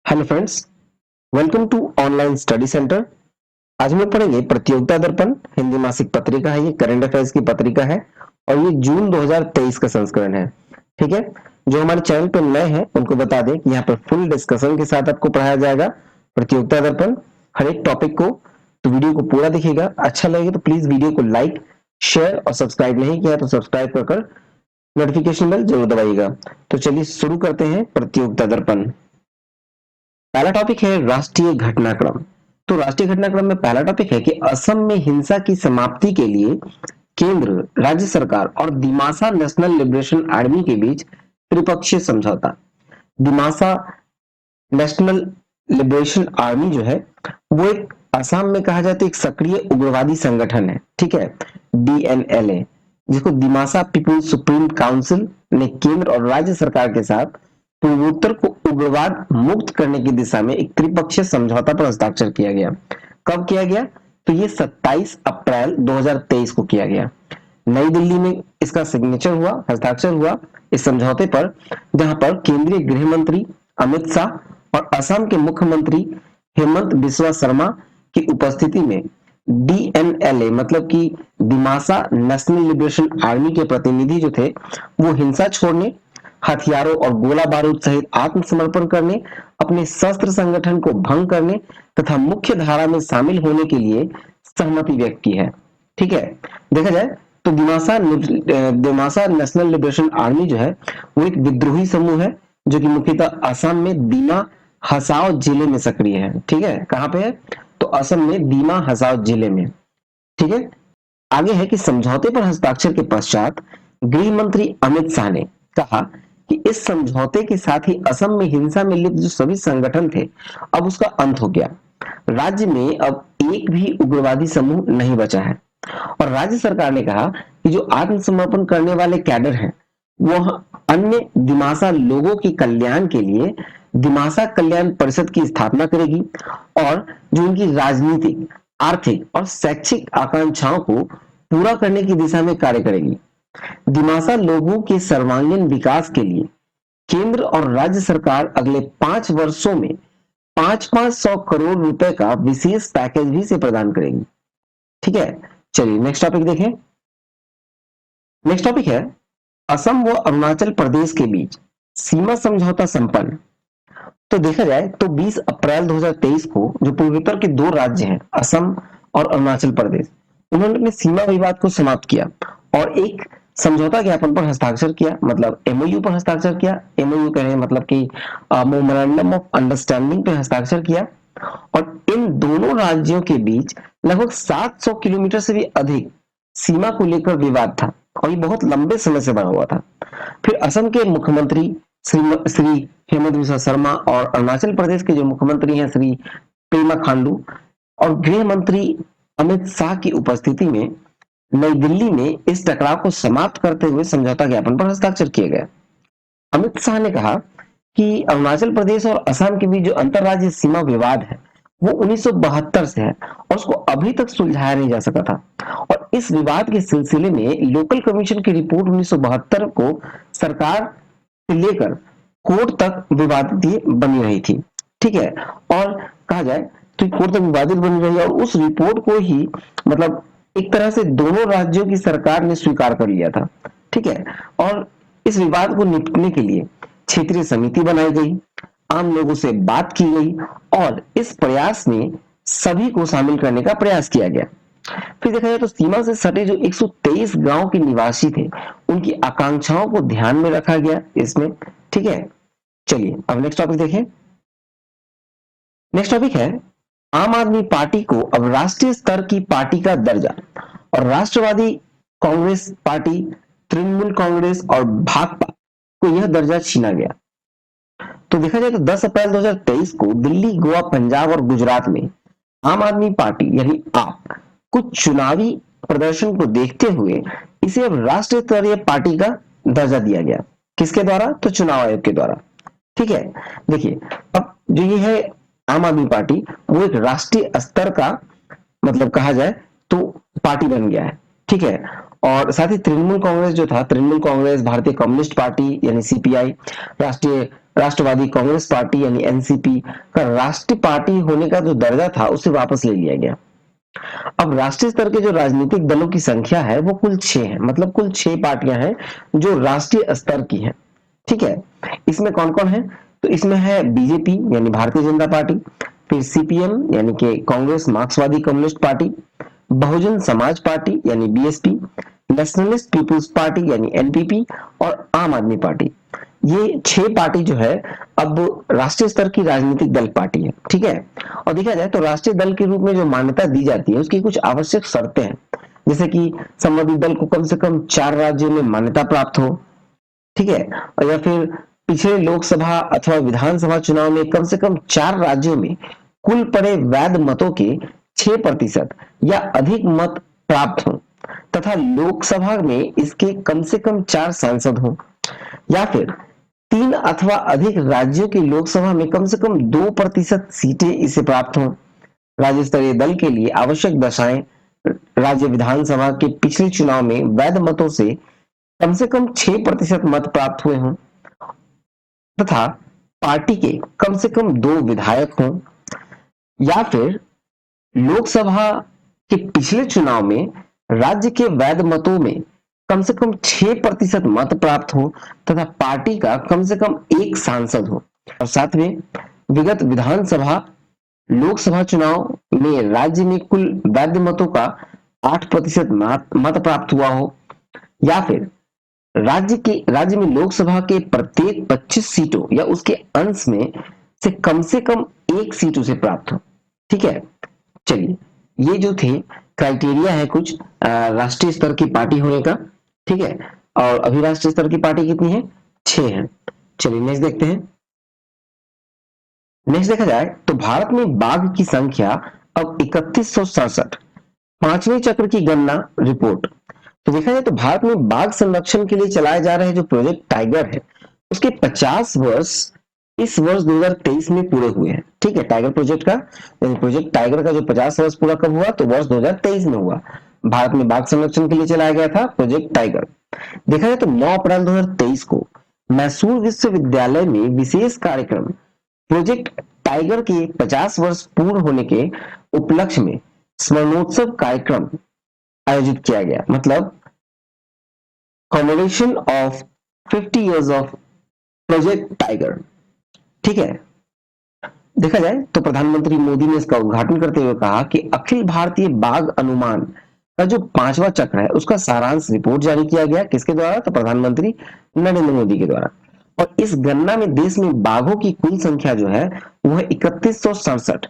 Hello friends, welcome to online study centre. आज हम लोग पढ़ेंगे प्रतियोगिता दर्पण हिंदी मासिक पत्रिका है। ये करंट अफेयर्स की पत्रिका है और ये जून 2023 का संस्करण है। ठीक है, जो हमारे चैनल पे नए हैं उनको बता दें कि यहाँ पर फुल डिस्कशन के साथ आपको पढ़ाया जाएगा प्रतियोगिता दर्पण, हर एक टॉपिक को। तो वीडियो को पूरा देखिएगा, अच्छा लगे तो प्लीज वीडियो को लाइक, शेयर और सब्सक्राइब नहीं किया तो सब्सक्राइब कर नोटिफिकेशन बेल जरूर दबाइएगा। तो चलिए शुरू करते हैं प्रतियोगिता दर्पण। पहला टॉपिक है राष्ट्रीय घटनाक्रम। तो राष्ट्रीय घटनाक्रम में पहला टॉपिक है कि असम में हिंसा की समाप्ति के लिए केंद्र, राज्य सरकार और दिमासा नेशनल लिबरेशन आर्मी के बीच त्रिपक्षीय समझौता। दिमासा नेशनल लिबरेशन आर्मी जो है वो एक असम में कहा जाता है एक सक्रिय उग्रवादी संगठन है। ठीक है, डीएनएलए, जिसको दिमासा पीपुल्स सुप्रीम काउंसिल ने केंद्र और राज्य सरकार के साथ पूर्वोत्तर को उग्रवाद मुक्त करने की दिशा में एक त्रिपक्षीय समझौता पर हस्ताक्षर किया गया। कब किया गया? तो ये 27 अप्रैल 2023 को किया गया। नई दिल्ली में इसका सिग्नेचर हुआ, हस्ताक्षर हुआ इस समझौते पर, जहां पर केंद्रीय गृह मंत्री अमित शाह और असम के मुख्यमंत्री हेमंत बिस्वा शर्मा की उपस्थिति में डीएनएलए मतलब कि दिमासा नेशनल लिबरेशन आर्मी के प्रतिनिधि जो थे वो हिंसा छोड़ने, हथियारों और गोला बारूद सहित आत्मसमर्पण करने, अपने शस्त्र संगठन को भंग करने तथा मुख्य धारा में शामिल होने के लिए सहमति व्यक्त की है। ठीक है, देखा जाए तो दिमासा नेशनल लिबरेशन आर्मी जो है वो एक विद्रोही समूह है जो कि मुख्यतः असम में दीमा हसाओ जिले में सक्रिय है। ठीक है, कहां पे है? तो असम में दीमा हसाओ जिले में। ठीक है, आगे है कि समझौते पर हस्ताक्षर के पश्चात गृह मंत्री अमित शाह ने कहा कि इस समझौते के साथ ही असम में हिंसा में लिप्त जो सभी संगठन थे अब उसका अंत हो गया। राज्य में अब एक भी उग्रवादी समूह नहीं बचा है। और राज्य सरकार ने कहा कि जो आत्मसमर्पण करने वाले कैडर हैं वह अन्य दिमासा लोगों के कल्याण के लिए दिमासा कल्याण परिषद की स्थापना करेगी और जो उनकी राजनीतिक, आर्थिक और शैक्षिक आकांक्षाओं को पूरा करने की दिशा में कार्य करेगी। दिमासा लोगों के सर्वांगीण विकास के लिए केंद्र और राज्य सरकार अगले 5 वर्षों में 5-500 करोड़ रुपए का विशेष पैकेज भी से प्रदान करेगी। ठीक है, चलिए नेक्स्ट टॉपिक देखें। नेक्स्ट टॉपिक है असम व अरुणाचल प्रदेश के बीच सीमा समझौता संपन्न। तो देखा जाए तो 20 अप्रैल 2023 को जो पूर्वोत्तर के दो राज्य हैं असम और अरुणाचल प्रदेश, उन्होंने अपने सीमा विवाद को समाप्त किया और एक समझौता ज्ञापन पर हस्ताक्षर किया, मतलब एमओयू पर हस्ताक्षर किया। एमओयू कह रहे हैं मतलब कि मेमोरेंडम ऑफ अंडरस्टैंडिंग पे हस्ताक्षर किया। और इन दोनों राज्यों के बीच लगभग 700 किलोमीटर से भी अधिक सीमा को लेकर विवाद था और ये बहुत लंबे समय से बना हुआ था। फिर असम के मुख्यमंत्री श्री हेमंत बिस्वा शर्मा और अरुणाचल प्रदेश के जो मुख्यमंत्री हैं श्री पेमा खांडू और गृह मंत्री अमित शाह की उपस्थिति में नई दिल्ली में इस टकराव को समाप्त करते हुए समझौता ज्ञापन पर हस्ताक्षर किए गए। अमित शाह ने कहा कि अरुणाचल प्रदेश और असम के बीच जो अंतरराज्यीय सीमा विवाद है वो 1972 से है और उसको अभी तक सुलझाया नहीं जा सका था। और इस विवाद के सिलसिले में लोकल कमीशन की रिपोर्ट 1972 को सरकार से लेकर कोर्ट तक विवादित बनी रही थी। ठीक है, और कहा जाए तो कोर्ट तक विवादित बनी रही और उस रिपोर्ट को ही मतलब एक तरह से दोनों राज्यों की सरकार ने स्वीकार कर लिया था। ठीक है, और इस विवाद को निपटने के लिए क्षेत्रीय समिति बनाई गई, आम लोगों से बात की गई और इस प्रयास में सभी को शामिल करने का प्रयास किया गया। फिर देखा जाए तो सीमा से सटे जो 123 गांव के निवासी थे उनकी आकांक्षाओं को ध्यान में रखा गया इसमें। ठीक है, चलिए अब नेक्स्ट टॉपिक देखें। नेक्स्ट टॉपिक है आम आदमी पार्टी को अब राष्ट्रीय स्तर की पार्टी का दर्जा और राष्ट्रवादी कांग्रेस पार्टी, तृणमूल कांग्रेस और भाकपा को यह दर्जा छीना गया। तो देखा जाए तो 10 अप्रैल 2023 को दिल्ली, गोवा, पंजाब और गुजरात में आम आदमी पार्टी यानी आप कुछ चुनावी प्रदर्शन को देखते हुए इसे अब राष्ट्रीय स्तरीय पार्टी का दर्जा दिया गया। किसके द्वारा? तो चुनाव आयोग के द्वारा। ठीक है, देखिए अब जो ये है आम आदमी पार्टी वो एक राष्ट्रीय स्तर का मतलब कहा जाए तो पार्टी बन गया है। ठीक है, और साथ ही तृणमूल कांग्रेस जो था, तृणमूल कांग्रेस, भारतीय कम्युनिस्ट पार्टी यानी सीपीआई, राष्ट्रीय राष्ट्रवादी कांग्रेस पार्टी यानी एनसीपी का राष्ट्रीय पार्टी होने का जो दर्जा था उसे वापस ले लिया गया। अब राष्ट्रीय स्तर के जो राजनीतिक दलों की संख्या है वो कुल 6 है, मतलब कुल 6 पार्टियां हैं जो राष्ट्रीय स्तर की हैं। ठीक है, इसमें कौन कौन है? तो इसमें है बीजेपी यानी भारतीय जनता पार्टी, फिर सीपीएम यानी कि कांग्रेस मार्क्सवादी communist party, Bahujan Samaj party यानी बीएसपी, नेशनलिस्ट पीपुल्स पार्टी यानी एनपीपी और आम आदमी पार्टी। ये 6 पार्टी जो है अब राष्ट्रीय स्तर की राजनीतिक दल पार्टी है। ठीक है, और देखा जाए तो राष्ट्रीय दल के रूप में जो मान्यता दी जाती है उसकी कुछ आवश्यक शर्तें हैं, जैसे कि संबंधित दल को कम से कम 4 राज्यों में मान्यता प्राप्त हो। ठीक है, और या फिर पिछले लोकसभा अथवा विधानसभा चुनाव में कम से कम 4 राज्यों में कुल पड़े वैध मतों के 6% या अधिक मत प्राप्त हो, तथा लोकसभा में इसके कम से कम 4 सांसद हों, या फिर 3 अथवा अधिक राज्यों की लोकसभा में कम से कम 2% सीटें इसे प्राप्त हों। राज्य स्तरीय दल के लिए आवश्यक दशाएं राज्य विधानसभा के पिछले चुनाव में वैध मतों से कम 6% मत प्राप्त हुए हों, तथा पार्टी के कम से कम 2 विधायक हों, या फिर लोकसभा के पिछले चुनाव में राज्य के वैध मतों में कम से कम 6% मत प्राप्त हो तथा पार्टी का कम से कम 1 सांसद हो, और साथ में विगत विधानसभा लोकसभा चुनाव में राज्य में कुल वैध मतों का 8% मत प्राप्त हुआ हो, या फिर राज्य में लोकसभा के प्रत्येक 25 सीटों या उसके अंश में से कम 1 सीट उसे प्राप्त हो। ठीक है, चलिए ये जो थे क्राइटेरिया है कुछ राष्ट्रीय स्तर की पार्टी होने का। ठीक है, और अभी राष्ट्रीय स्तर की पार्टी कितनी है? 6 है। चलिए नेक्स्ट देखते हैं। नेक्स्ट देखा जाए तो भारत में बाघ की संख्या अब 3167। पांचवें चक्र की गणना रिपोर्ट। तो देखा जाए तो भारत में बाघ संरक्षण के लिए चलाए जा रहे जो प्रोजेक्ट टाइगर है उसके 50 वर्ष इस वर्ष 2023 में पूरे हुए हैं। ठीक है, टाइगर प्रोजेक्ट का, प्रोजेक्ट टाइगर का जो 50 वर्ष पूरा कब हुआ? तो वर्ष 2023 में हुआ। भारत में बाघ संरक्षण के लिए चलाया गया था प्रोजेक्ट टाइगर। देखा जाए तो 9 अप्रैल 2023 को मैसूर विश्वविद्यालय में विशेष कार्यक्रम प्रोजेक्ट टाइगर के 50 वर्ष पूर्ण होने के उपलक्ष्य में स्मरणोत्सव कार्यक्रम आयोजित किया गया, मतलब commemoration of 50 years of project tiger. ठीक है, देखा जाए तो प्रधानमंत्री मोदी ने इसका उद्घाटन करते हुए कहा कि अखिल भारतीय बाघ अनुमान का जो 5वां चक्र है उसका सारांश रिपोर्ट जारी किया गया। किसके द्वारा? तो प्रधानमंत्री नरेंद्र मोदी के द्वारा। और इस गणना में देश में बाघों की कुल संख्या जो है वह 3167,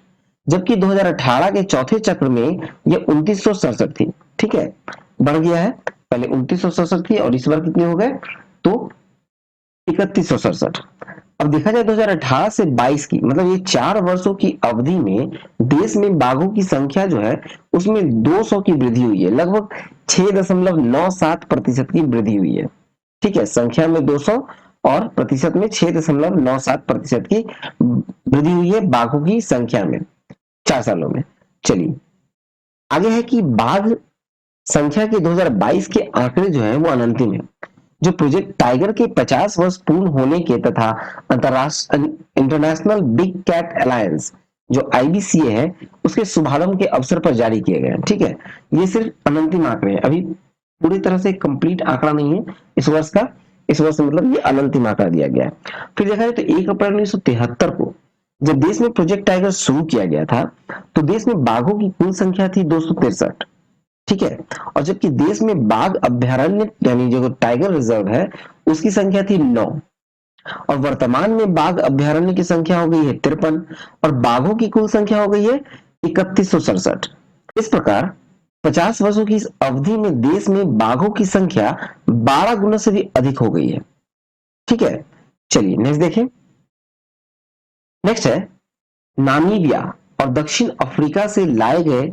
जबकि 2018 के चौथे चक्र में यह 2967 थी। ठीक है, बढ़ गया है, पहले 2967 थी और इस बार कितने हो गए? तो 3167। अब देखा जाए 2018 से 22 की, मतलब ये 4 वर्षों की अवधि में देश में बाघों की संख्या जो है उसमें 200 की वृद्धि हुई है, लगभग 6.97% की वृद्धि हुई है। ठीक है, संख्या में 200 और प्रतिशत में 6.97% की वृद्धि हुई है बाघों की संख्या में 4 सालों में। चलिए आगे है कि बाघ संख्या के 2022 के आंकड़े जो है वो अनंतिम है। जो प्रोजेक्ट टाइगर के 50 वर्ष पूर्ण होने के तथा अंतरराष्ट्रीय इंटरनेशनल बिग कैट अलायंस जो आईबीसीए है उसके शुभारंभ के अवसर पर जारी किए गए। ठीक है, ये सिर्फ अनंतिम आंकड़े हैं, अभी पूरी तरह से कंप्लीट आंकड़ा नहीं है इस वर्ष का। इस वर्ष मतलब ये अनंतिम आंकड़ा दिया गया है। फिर देखा जाए तो 1 अप्रैल 1973 को जब देश में प्रोजेक्ट टाइगर शुरू किया गया था तो देश में बाघों की कुल संख्या थी 263। ठीक है, और जबकि देश में बाघ अभ्यारण्य यानी जो टाइगर रिजर्व है उसकी संख्या थी 9, और वर्तमान में बाघ अभ्यारण्य की संख्या हो गई है 53 और बाघों की कुल संख्या हो गई है 3167। इस प्रकार 50 वर्षों की इस अवधि में देश में बाघों की संख्या 12 गुना से भी अधिक हो गई है। ठीक है, चलिए नेक्स्ट देखें। नेक्स्ट है नामीबिया और दक्षिण अफ्रीका से लाए गए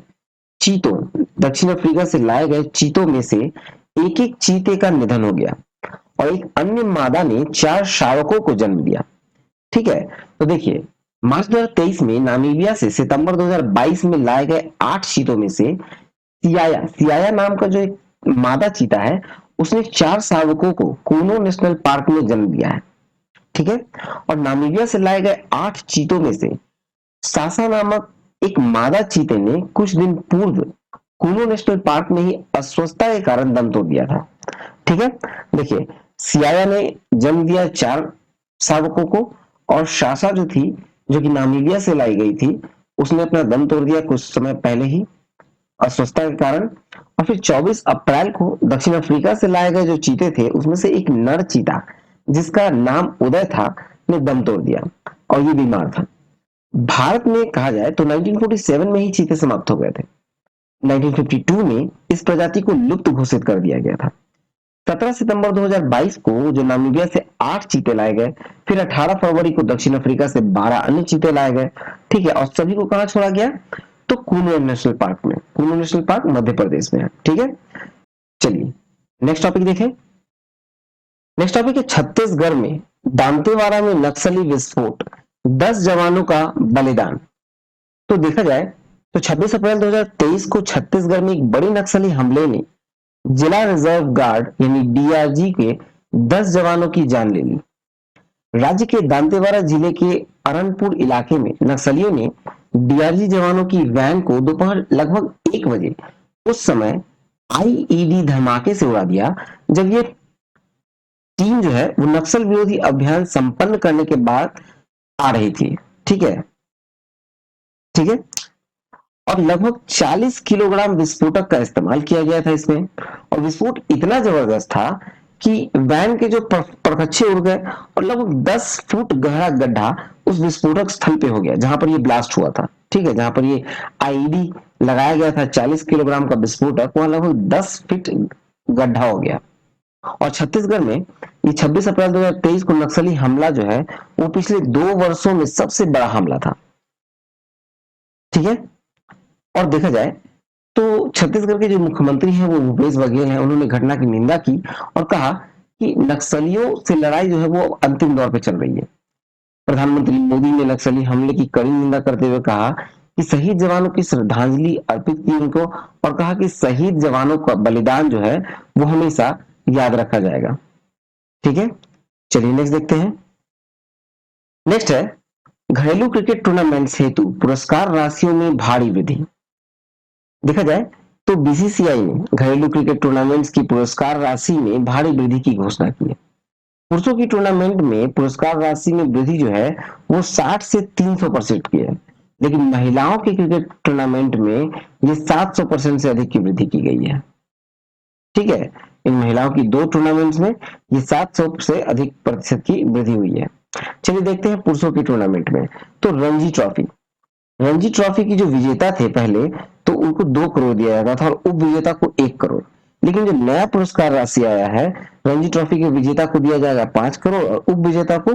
चीतों। दक्षिण अफ्रीका से लाए गए चीतों में से एक एक चीते का निधन हो गया और एक अन्य मादा ने 4 शावकों को जन्म दिया। ठीक है, तो देखिए मार्च 2023 में नामीबिया से सितंबर 2022 में लाए गए 8 चीतों में से सियाया नाम का जो एक मादा चीता है उसने 4 शावकों को कूनो नेशनल पार्क में जन्म दिया है। ठीक है। और नामीबिया से लाए गए 8 चीतों में से सासा नामक एक मादा चीते ने कुछ दिन पूर्व कूनो नेशनल पार्क में ही अस्वस्थता के कारण दम तोड़ दिया था। ठीक है। देखिए, सियाया ने जन्म दिया 4 शावकों को, और शासा जो थी, जो कि नामीबिया से लाई गई थी, उसने अपना दम तोड़ दिया कुछ समय पहले ही अस्वस्थता के कारण। और फिर 24 अप्रैल को दक्षिण अफ्रीका से लाए गए जो चीते थे उसमें से एक नर चीता जिसका नाम उदय था ने दम तोड़ दिया और ये बीमार था। भारत में कहा जाए तो 1947 में ही चीते समाप्त हो गए थे। 1952 में इस प्रजाति को लुप्त घोषित कर दिया गया था। 17 सितंबर 2022 को जो नामीबिया से 8 चीते लाए गए, फिर 18 फरवरी को दक्षिण अफ्रीका से 12 अन्य चीते लाए गए। ठीक है। और सभी को कहां छोड़ा गया? तो कूनो नेशनल पार्क में। कूनो नेशनल पार्क मध्य प्रदेश में है। ठीक है। चलिए नेक्स्ट टॉपिक देखें। नेक्स्ट टॉपिक है छत्तीसगढ़ में दांतेवाड़ा में नक्सली विस्फोट, 10 जवानों का बलिदान। तो देखा जाए तो 26 अप्रैल 2023 को छत्तीसगढ़ में एक बड़े नक्सली हमले ने जिला रिजर्व गार्ड यानी डीआरजी के 10 जवानों की जान ले ली। राज्य के दांतेवाड़ा जिले के अरनपुर इलाके में नक्सलियों ने डीआरजी जवानों की वैन को दोपहर लगभग 1 बजे उस समय आईईडी धमाके से उड़ा दिया जब ये टीम जो है वो नक्सल विरोधी अभियान संपन्न करने के बाद आ रही थी। ठीक है। ठीक है। और लगभग 40 किलोग्राम विस्फोटक का इस्तेमाल किया गया था इसमें, और विस्फोट इतना जबरदस्त था कि वैन के जो परखच्चे उड़ गए और लगभग 10 फुट गहरा गड्ढा उस विस्फोटक स्थल पे हो गया जहां पर ये ब्लास्ट हुआ था। ठीक है। जहां पर ये आईडी लगाया गया था 40 किलोग्राम का विस्फोटक, वहां लगभग 10 फीट गड्ढा हो गया। और छत्तीसगढ़ में ये 26 अप्रैल 2023 को नक्सली हमला जो है वो पिछले 2 वर्षों में सबसे बड़ा हमला था। ठीक है। और देखा जाए तो छत्तीसगढ़ के जो मुख्यमंत्री हैं वो भूपेश बघेल हैं, उन्होंने घटना की निंदा की और कहा कि नक्सलियों से लड़ाई जो है वो अंतिम दौर पे चल रही है। प्रधानमंत्री मोदी ने नक्सली हमले की कड़ी निंदा करते हुए कहा कि शहीद जवानों की श्रद्धांजलि अर्पित की उनको, और कहा कि शहीद जवानों का बलिदान जो है वो हमेशा याद रखा जाएगा। ठीक है। चलिए नेक्स्ट देखते हैं। नेक्स्ट है घरेलू क्रिकेट टूर्नामेंट हेतु पुरस्कार राशियों में भारी वृद्धि। देखा जाए तो बीसीसीआई ने घरेलू क्रिकेट टूर्नामेंट्स की पुरस्कार राशि में भारी वृद्धि की घोषणा की है। पुरुषों की टूर्नामेंट में पुरस्कार राशि में वृद्धि जो है वो 60 से 300% की है, लेकिन महिलाओं के क्रिकेट टूर्नामेंट में ये 700% से अधिक की वृद्धि की गई है। ठीक है। इन महिलाओं की 2 टूर्नामेंट्स में ये 700 से अधिक प्रतिशत की वृद्धि हुई है। चलिए देखते हैं पुरुषों की टूर्नामेंट में। तो रणजी ट्रॉफी की जो विजेता थे पहले, तो उनको 2 करोड़ दिया जाता था और उप विजेता को 1 करोड़। लेकिन जो नया पुरस्कार राशि आया है, रणजी ट्रॉफी के विजेता को दिया जाएगा 5 करोड़ और उप विजेता को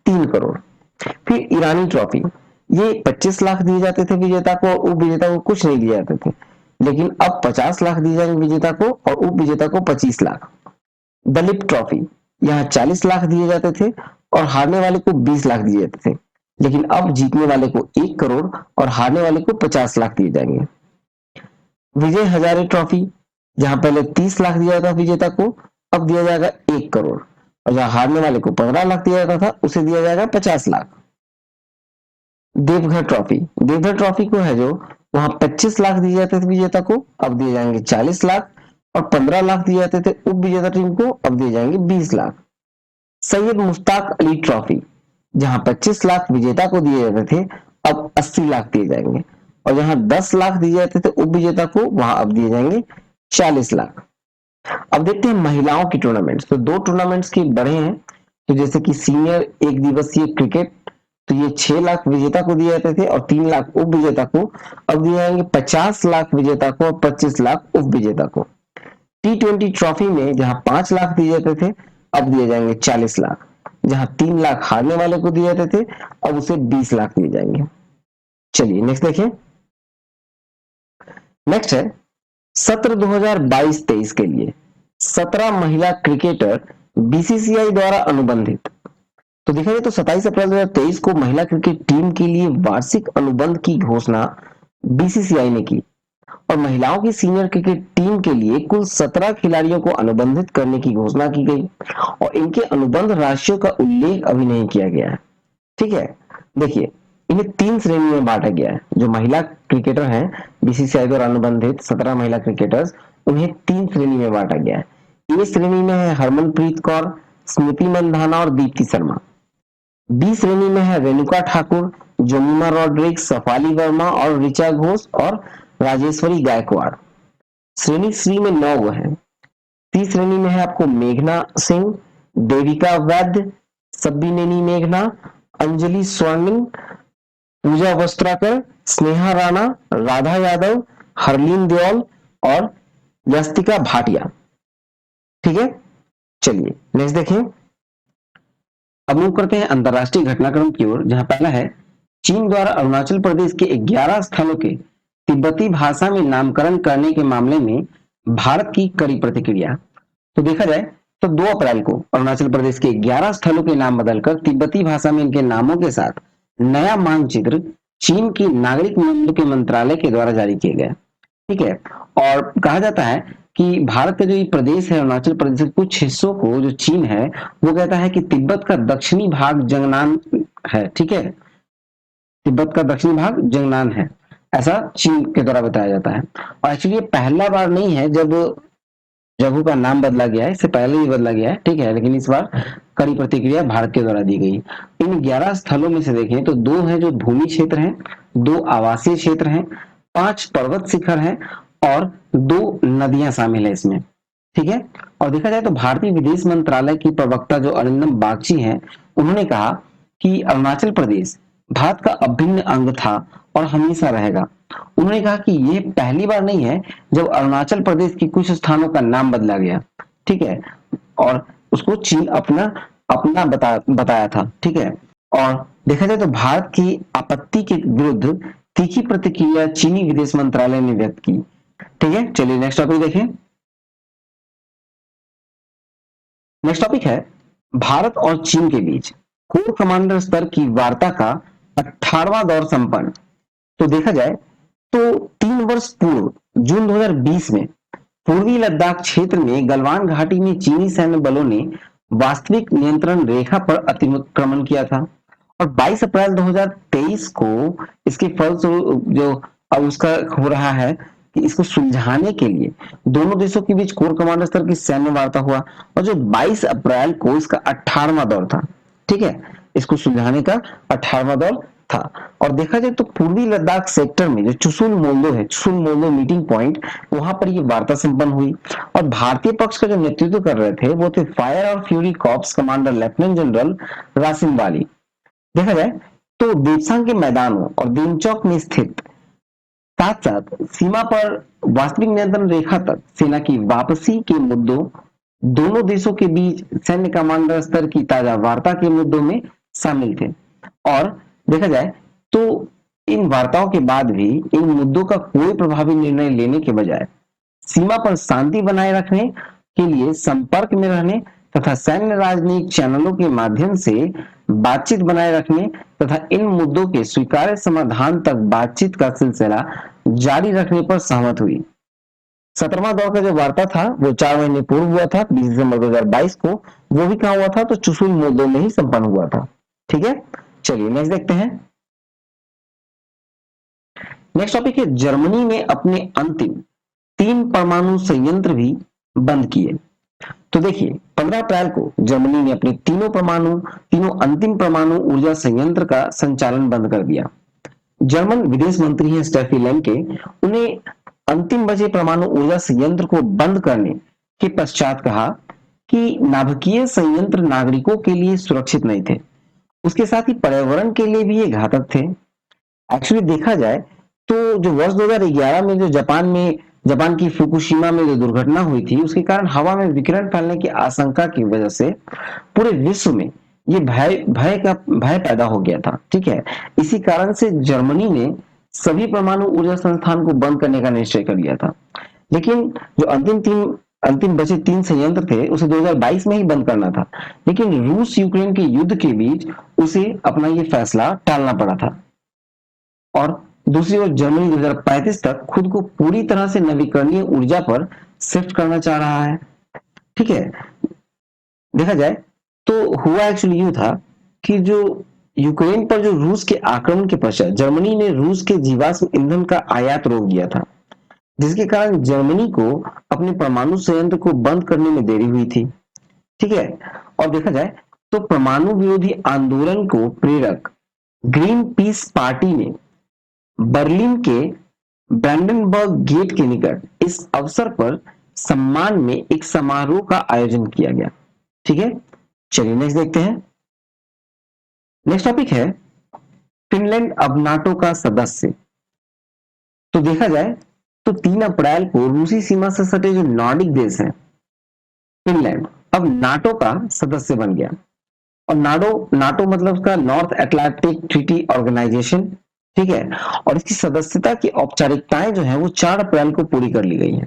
3 करोड़। फिर ईरानी ट्रॉफी, ये 25 लाख दिए जाते थे विजेता को और उप विजेता को कुछ नहीं दिए जाते थे, लेकिन अब 50 लाख दिए जाएंगे विजेता को और उप विजेता को 25 लाख। दलीप ट्रॉफी, यहाँ 40 लाख दिए जाते थे और हारने वाले को 20 लाख दिए जाते थे, लेकिन अब जीतने वाले को 1 करोड़ और हारने वाले को 50 लाख दिए जाएंगे। विजय हजारे ट्रॉफी, जहां पहले 30 लाख दिया था विजेता को, अब दिया जाएगा 1 करोड़, और जहां हारने वाले को 15 लाख दिया जाता था उसे दिया जाएगा 50 लाख। देवघर ट्रॉफी को है जो, वहां 25 लाख दिए जाते थे विजेता को, अब दिए जाएंगे 40 लाख, और 15 लाख दिए जाते थे उप विजेता टीम को, अब दिए जाएंगे 20 लाख। सैयद मुश्ताक अली ट्रॉफी, जहां 25 लाख विजेता को दिए जाते थे, अब 80 लाख दिए जाएंगे, और जहां 10 लाख दिए जाते थे उप विजेता को, वहां अब दिए जाएंगे 40 लाख। अब देखते हैं महिलाओं की टूर्नामेंट्स। तो 2 टूर्नामेंट्स की बढ़े हैं। तो जैसे कि सीनियर एक दिवसीय क्रिकेट, तो ये 6 लाख विजेता को दिए जाते थे और 3 लाख उप विजेता को, अब दिए जाएंगे 50 लाख विजेता को और 25 लाख उप विजेता को। T20 ट्रॉफी में जहां 5 लाख दिए जाते थे, अब दिए जाएंगे 40 लाख, जहां 3 लाख हारने वाले को दिए जाते थे, अब उसे 20 लाख दिए जाएंगे। चलिए नेक्स्ट देखिए। नेक्स्ट है सत्र 2022-23 के लिए 17 महिला क्रिकेटर बीसीसीआई द्वारा अनुबंधित। तो देखा जाए तो 27 अप्रैल 2023 को महिला क्रिकेट टीम के लिए वार्षिक अनुबंध की घोषणा बीसीसीआई ने की, और महिलाओं की सीनियर क्रिकेट टीम के लिए कुल 17 खिलाड़ियों को अनुबंधित करने की घोषणा की गई और इनके अनुबंध राशियों का उल्लेख अभी नहीं किया गया है। ठीक है, देखिए इन्हें 3 श्रेणी में बांटा गया है। जो महिला क्रिकेटर हैं बीसीसीआई द्वारा अनुबंधित 17 महिला क्रिकेटर्स, उन्हें 3 श्रेणी में बांटा गया है। ए श्रेणी में है हरमनप्रीत कौर, स्मृति मंधाना और दीप्ति शर्मा। बी श्रेणी में है रेणुका ठाकुर, जोमिमा रॉड्रिक्स, सफाली वर्मा और ऋचा घोष और राजेश्वरी गायकवाड़। श्रेणी सी में 9 गो है। सी श्रेणी में है आपको मेघना सिंह, देविका वैद्य, सब्बीनेनी मेघना, अंजलि स्वर्णिंग, पूजा वस्त्राकर, स्नेहा राणा, राधा यादव, हरलीन देओल और यस्तिका भाटिया। ठीक है, चलिए नेक्स्ट देखें। अब मूव करते हैं अंतरराष्ट्रीय घटनाक्रम की ओर, जहां पहला है चीन द्वारा अरुणाचल प्रदेश के 11 स्थलों के तिब्बती भाषा में नामकरण करने के मामले में भारत की कड़ी प्रतिक्रिया। तो देखा जाए तो 2 अप्रैल को अरुणाचल प्रदेश के 11 स्थलों के नाम बदलकर तिब्बती भाषा में इनके नामों के साथ नया मानचित्र चीन की नागरिक मामलों के मंत्रालय के द्वारा जारी किए गए। ठीक है, और कहा जाता है कि भारत का जो ये प्रदेश है अरुणाचल प्रदेश के कुछ हिस्सों को जो चीन है वो कहता है कि तिब्बत का दक्षिणी भाग जंगनान है। ठीक है, तिब्बत का दक्षिणी भाग जंगनान है, ऐसा चीन के द्वारा बताया जाता है। और एक्चुअली ये पहला बार नहीं है जब जगह का नाम बदला गया है, इससे पहले भी बदला गया है। ठीक है, लेकिन इस बार कड़ी प्रतिक्रिया भारत के द्वारा दी गई। इन 11 स्थलों में से देखें तो 2 हैं जो भूमि क्षेत्र हैं, 2 आवासीय क्षेत्र हैं, 5 पर्वत शिखर हैं और 2 नदियां शामिल है इसमें। ठीक है, और देखा जाए तो भारतीय विदेश मंत्रालय की प्रवक्ता जो अरिंदम बागची हैं, उन्होंने कहा कि अरुणाचल प्रदेश भारत का अभिन्न अंग था और हमेशा रहेगा। उन्होंने कहा कि ये पहली बार नहीं है जब अरुणाचल प्रदेश के कुछ स्थानों का नाम बदला गया। ठीक है, और उसको चीन अपना अपना बताया था। ठीक है, और देखा जाए तो भारत की आपत्ति के विरुद्ध तीखी प्रतिक्रिया चीनी विदेश मंत्रालय ने व्यक्त की। ठीक है, चलिए नेक्स्ट टॉपिक देखें। नेक्स्ट टॉपिक है भारत और चीन के बीच कोर कमांडर स्तर की वार्ता का 18वां दौर संपन्न। तो देखा जाए तो 3 वर्ष पूर्व जून 2020 में पूर्वी लद्दाख क्षेत्र में गलवान घाटी में चीनी सैन्य बलों ने वास्तविक नियंत्रण रेखा पर अतिक्रमण किया था और 22 अप्रैल 2023 को इसके फलस्वरूप जो अब उसका हो रहा है कि इसको सुलझाने के लिए दोनों देशों के बीच कोर कमांडर स्तर की सैन्य वार्ता हुआ और जो 22 अप्रैल को इसका 18वां दौर था। ठीक है, इसको सुलझाने का 18वां दौर था। और देखा जाए तो पूर्वी लद्दाख सेक्टर में जो चुशुल मोल्दो है, चुशुल मोल्दो मीटिंग पॉइंट, वहां पर ये वार्ता संपन्न हुई और भारतीय पक्ष का जो नेतृत्व कर रहे थे वो थे फायर और fury corps commander lieutenant general Rashim Bali. देखा जाए तो देवसांग के मैदानों और देमचौक में स्थित साथ साथ सीमा पर वास्तविक नियंत्रण रेखा तक सेना की वापसी के मुद्दों, दोनों देशों के बीच सैन्य कमांडर स्तर की ताजा वार्ता के मुद्दों में शामिल थे। और देखा जाए तो इन वार्ताओं के बाद भी इन मुद्दों का कोई प्रभावी निर्णय लेने के बजाय सीमा पर शांति बनाए रखने के लिए संपर्क में रहने तथा सैन्य राजनीतिक चैनलों के माध्यम से बातचीत बनाए रखने तथा इन मुद्दों के स्वीकार्य समाधान तक बातचीत का सिलसिला जारी रखने पर सहमत हुई। 17वां दौर का जो वार्ता था वो 4 महीने पूर्व हुआ था, 20 दिसंबर 2022 को। वो भी कहां हुआ था? तो चुशुल मोल्दो में ही संपन्न हुआ था। ठीक है, चलिए नेक्स्ट देखते हैं। नेक्स्ट टॉपिक है जर्मनी ने अपने अंतिम 3 परमाणु संयंत्र भी बंद किए। तो देखिए 15 अप्रैल को जर्मनी ने अपने तीनों अंतिम परमाणु ऊर्जा संयंत्र का संचालन बंद कर दिया। जर्मन विदेश मंत्री हैं स्टेफी लेंके, उन्हें अंतिम बचे परमाणु ऊर्जा संयंत्र को बंद करने के पश्चात कहा कि नाभिकीय संयंत्र नागरिकों के लिए सुरक्षित नहीं थे, उसके साथ ही पर्यावरण के लिए भी ये घातक थे। एक्चुअली देखा जाए तो जो वर्ष 2011 में जो जापान की फुकुशिमा में जो दुर्घटना हुई थी, उसके कारण हवा में विकिरण फैलने की आशंका की वजह से पूरे विश्व में ये भय पैदा हो गया था। ठीक है, इसी कारण से जर्मनी ने सभी परमाणु ऊर्जा संस्थान को बंद करने का निश्चय कर लिया था। लेकिन जो अंतिम बचे 3 संयंत्र थे उसे 2022 में ही बंद करना था, लेकिन रूस यूक्रेन के युद्ध के बीच उसे अपना ये फैसला टालना पड़ा था। और दूसरी ओर जर्मनी 2035 तक खुद को पूरी तरह से नवीकरणीय ऊर्जा पर शिफ्ट करना चाह रहा है। ठीक है, देखा जाए तो हुआ एक्चुअली यूं था कि जो यूक्रेन पर जो रूस के आक्रमण के पश्चात जर्मनी ने रूस के जीवाश्म ईंधन का आयात रोक दिया था, जिसके कारण जर्मनी को अपने परमाणु संयंत्र को बंद करने में देरी हुई थी। ठीक है, और देखा जाए तो परमाणु विरोधी आंदोलन को प्रेरक ग्रीन पीस पार्टी ने बर्लिन के ब्रैंडेनबर्ग गेट के निकट इस अवसर पर सम्मान में एक समारोह का आयोजन किया गया। ठीक है, चलिए नेक्स्ट देखते हैं। नेक्स्ट टॉपिक है फिनलैंड अब नाटो का सदस्य। तो देखा जाए तो 3 अप्रैल को रूसी सीमा से सटे जो नॉर्डिक देश है फिनलैंड अब नाटो का सदस्य बन गया। और नाटो नाटो मतलब उसका नॉर्थ अटलांटिक ट्रीटी ऑर्गेनाइजेशन। ठीक है, और इसकी सदस्यता की औपचारिकताएं जो है वो 4 अप्रैल को पूरी कर ली गई हैं।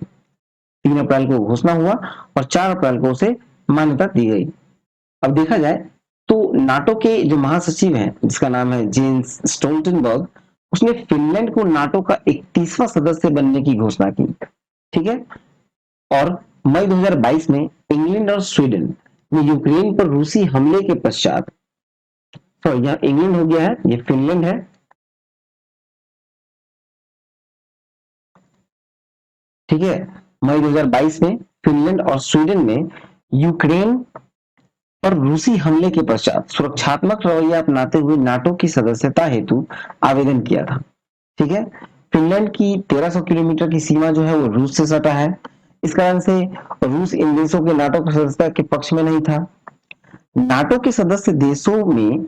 3 अप्रैल को घोषणा हुआ और 4 अप्रैल को उसे मान्यता दी गई। अब देखा जाए तो नाटो के जो महासचिव हैं जिसका नाम है जेन्स स्टोल्टनबर्ग, उसने फिनलैंड को नाटो का 31वां सदस्य बनने की घोषणा की। ठीक है, और मई 2022 में इंग्लैंड और स्वीडन ने यूक्रेन पर रूसी हमले के पश्चात, सॉरी यहाँ इंग्लैंड हो गया है, ये फिनलैंड है। ठीक है, मई 2022 में फिनलैंड और स्वीडन ने यूक्रेन पर रूसी हमले के पश्चात सुरक्षात्मक रवैया अपनाते हुए नाटो की सदस्यता हेतु आवेदन किया था। ठीक है, फिनलैंड की 1300 किलोमीटर की सीमा जो है वो रूस से सटा है। इस कारण से रूस इन देशों के नाटो की सदस्यता के पक्ष में नहीं था। नाटो के सदस्य देशों में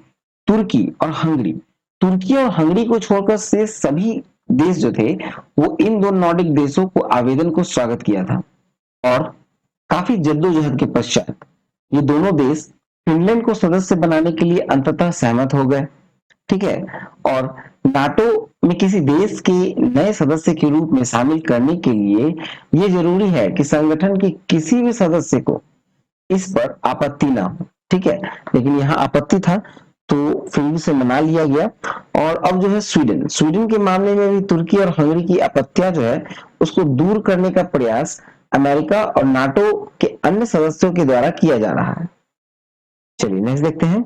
तुर्की और हंगरी को छोड़कर से सभी देश जो थे वो इन दो नॉर्डिक देशों को आवेदन को स्वागत किया था। और काफी जद्दोजहद के पश्चात ये दोनों देश फिनलैंड को सदस्य बनाने के लिए अंततः सहमत हो गए। ठीक है, और नाटो में किसी देश के नए सदस्य के रूप में शामिल करने के लिए यह जरूरी है कि संगठन के किसी भी सदस्य को इस पर आपत्ति ना हो। ठीक है, लेकिन यहाँ आपत्ति था तो फिर भी से मना लिया गया। और अब जो है स्वीडन के मामले में भी तुर्की और हंगरी की आपत्तियां जो है उसको दूर करने का प्रयास अमेरिका और नाटो के अन्य सदस्यों के द्वारा किया जा रहा है। चलिए नेक्स्ट देखते हैं।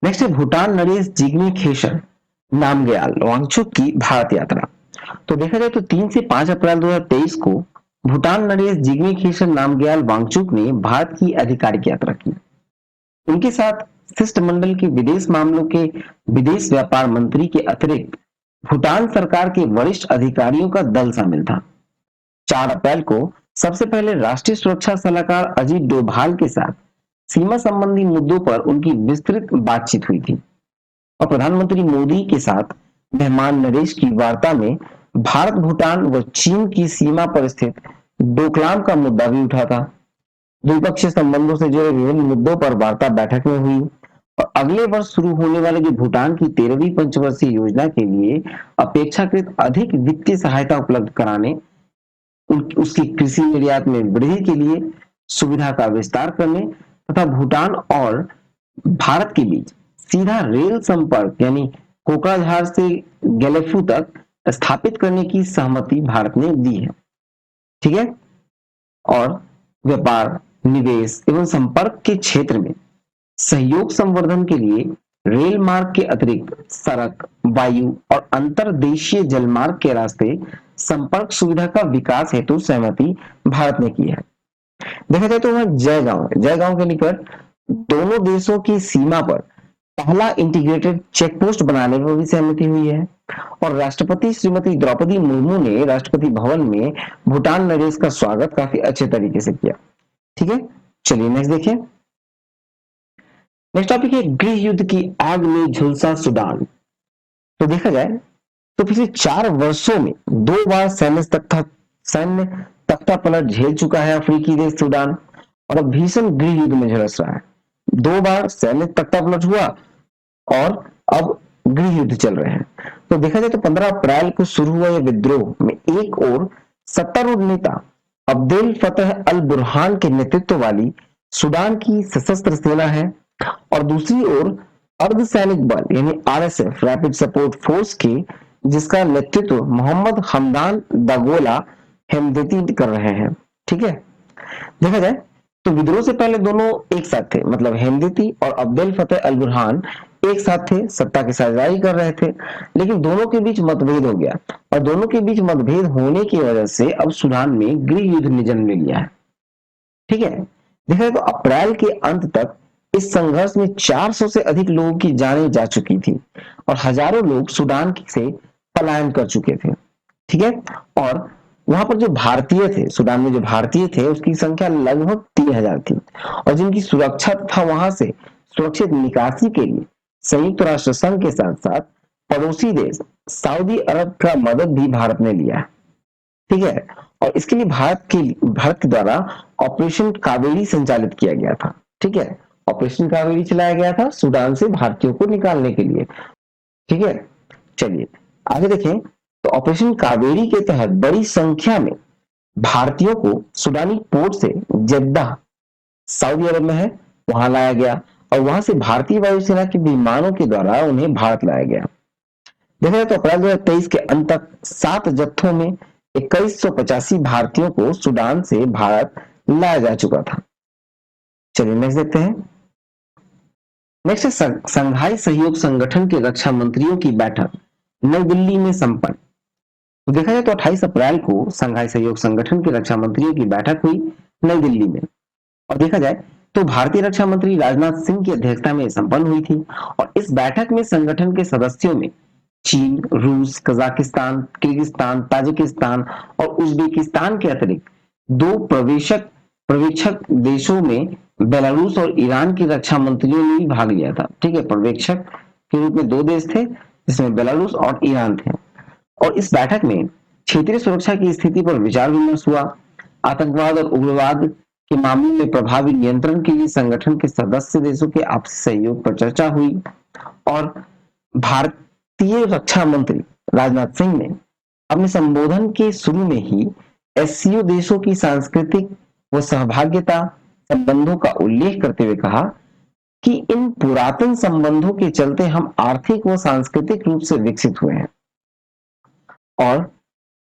नेक्स्ट है भूटान नरेश जिग्मे खेसर नामग्याल वांगचुक की भारत यात्रा। तो देखा जाए तो 3 से 5 अप्रैल 2023 को भूटान नरेश जिग्मे खेसर नामग्याल वांगचुक ने भारत की आधिकारिक यात्रा की। उनके साथ शिष्टमंडल के विदेश मामलों के विदेश व्यापार मंत्री के अतिरिक्त भूटान सरकार के वरिष्ठ अधिकारियों का दल शामिल था। 4 अप्रैल को सबसे पहले राष्ट्रीय सुरक्षा सलाहकार अजीत डोभाल के साथ सीमा संबंधी मुद्दों पर उनकी विस्तृत बातचीत हुई थी। और प्रधानमंत्री मोदी के साथ मेहमान नरेश की वार्ता में भारत भूटान व चीन की सीमा पर स्थित डोकलाम का मुद्दा भी उठा था। द्विपक्षीय संबंधों से जुड़े विभिन्न मुद्दों पर वार्ता बैठक में हुई। और अगले वर्ष शुरू होने वाले जो भूटान की 13वीं पंचवर्षीय योजना के लिए अपेक्षाकृत अधिक वित्तीय सहायता उपलब्ध कराने, उसकी कृषि निर्यात में वृद्धि के लिए सुविधा का विस्तार करने तथा भूटान और भारत के बीच सीधा रेल संपर्क यानी कोकराझार से गेलेफू तक स्थापित करने की सहमति भारत ने दी है। ठीक है, और व्यापार, निवेश एवं संपर्क के क्षेत्र में सहयोग संवर्धन के लिए रेल मार्ग के अतिरिक्त सड़क, वायु और अंतरदेशीय जलमार्ग के रास्ते संपर्क सुविधा का विकास हेतु सहमति भारत ने की है। देखा जाए तो वहां जयगांव के निकट दोनों देशों की सीमा पर पहला इंटीग्रेटेड चेक पोस्ट बनाने पर भी सहमति हुई है। और राष्ट्रपति श्रीमती द्रौपदी मुर्मू ने राष्ट्रपति भवन में भूटान नरेश का स्वागत काफी अच्छे तरीके से किया। ठीक है, चलिए नेक्स्ट देखिए। नेक्स्ट टॉपिक है गृह युद्ध की आग में झुलसा सूडान। तो देखा जाए तो पिछले 4 वर्षों में 2 बार सैन्य तख्ता पलट झेल चुका है अफ्रीकी देश सूडान और अब भीषण गृह युद्ध में झुलस रहा है। 2 बार सैन्य तख्ता पलट हुआ और अब गृह युद्ध चल रहे हैं। तो देखा जाए तो 15 अप्रैल को शुरू हुआ यह विद्रोह में एक और सत्तारूढ़ नेता अब्देल फतह अल बुरहान के नेतृत्व वाली सूडान की सशस्त्र सेना है और दूसरी ओर अर्धसैनिक बल यानी आरएसएफ रैपिड सपोर्ट फोर्स के जिसका नेतृत्व मोहम्मद हमदान दागोला हेमदती कर रहे हैं। ठीक है, देखा जाए तो विद्रोह से पहले दोनों एक साथ थे, मतलब हेमदती और अब्देल फतेह अल बुरहान एक साथ थे, सत्ता की साझेदारी कर रहे थे, लेकिन दोनों के बीच मतभेद हो गया और दोनों के बीच मतभेद होने की वजह से अब सूडान में गृह युद्ध ने जन्म ले लिया है। ठीक है, देखा जाए तो अप्रैल के अंत तक इस संघर्ष में 400 से अधिक लोगों की जानें जा चुकी थी और हजारों लोग सूडान से पलायन कर चुके थे। ठीक है, और वहां पर जो भारतीय थे, सूडान में जो भारतीय थे उसकी संख्या लगभग 3000 थी और जिनकी सुरक्षा तथा वहां से सुरक्षित निकासी के लिए संयुक्त राष्ट्र संघ के साथ साथ पड़ोसी देश सऊदी अरब का मदद भी भारत ने लिया। ठीक है, और इसके लिए भारत के द्वारा ऑपरेशन कावेरी संचालित किया गया था। ठीक है, ऑपरेशन कावेरी चलाया गया था सूडान से भारतीयों को निकालने के लिए। ठीक है, चलिए आगे देखें तो ऑपरेशन कावेरी के तहत बड़ी संख्या में भारतीयों को सूडानी पोर्ट से जेद्दा सऊदी अरब में है वहां लाया गया और वहां से भारतीय वायुसेना के विमानों के द्वारा उन्हें भारत लाया गया। देखा जाए तो अप्रैल 2023 के अंत तक 7 जत्थों में 2185 भारतीयों को सूडान से भारत लाया जा चुका था। चलिए नेक्स्ट देखते हैं। नेक्स्ट है संघाई सहयोग संगठन के रक्षा मंत्रियों की बैठक नई दिल्ली में संपन्न। तो देखा जाए तो 28 अप्रैल को संघाई सहयोग संगठन के रक्षा मंत्रियों की बैठक हुई नई दिल्ली में और देखा जाए तो भारतीय रक्षा मंत्री राजनाथ सिंह की अध्यक्षता में संपन्न हुई थी और इस बैठक में संगठन के सदस्यों में चीन, रूस, कजाकिस्तान, किर्गिस्तान, ताजिकिस्तान और उज्बेकिस्तान के अतिरिक्त 2 पर्यवेक्षक देशों में बेलारूस और ईरान के रक्षा मंत्रियों ने भी भाग लिया था। ठीक है, पर्यवेक्षक के रूप में 2 देश थे जिसमें बेलारूस और ईरान थे और इस बैठक में क्षेत्रीय सुरक्षा की स्थिति पर विचार विमर्श हुआ। आतंकवाद और उग्रवाद के मामले में प्रभावी नियंत्रण के लिए संगठन के सदस्य देशों के आपसी सहयोग पर चर्चा हुई और भारतीय रक्षा मंत्री राजनाथ सिंह ने अपने संबोधन के शुरू में ही एससीओ देशों की सांस्कृतिक व सहभागिता संबंधों का उल्लेख करते हुए कहा कि इन पुरातन संबंधों के चलते हम आर्थिक व सांस्कृतिक रूप से विकसित हुए हैं और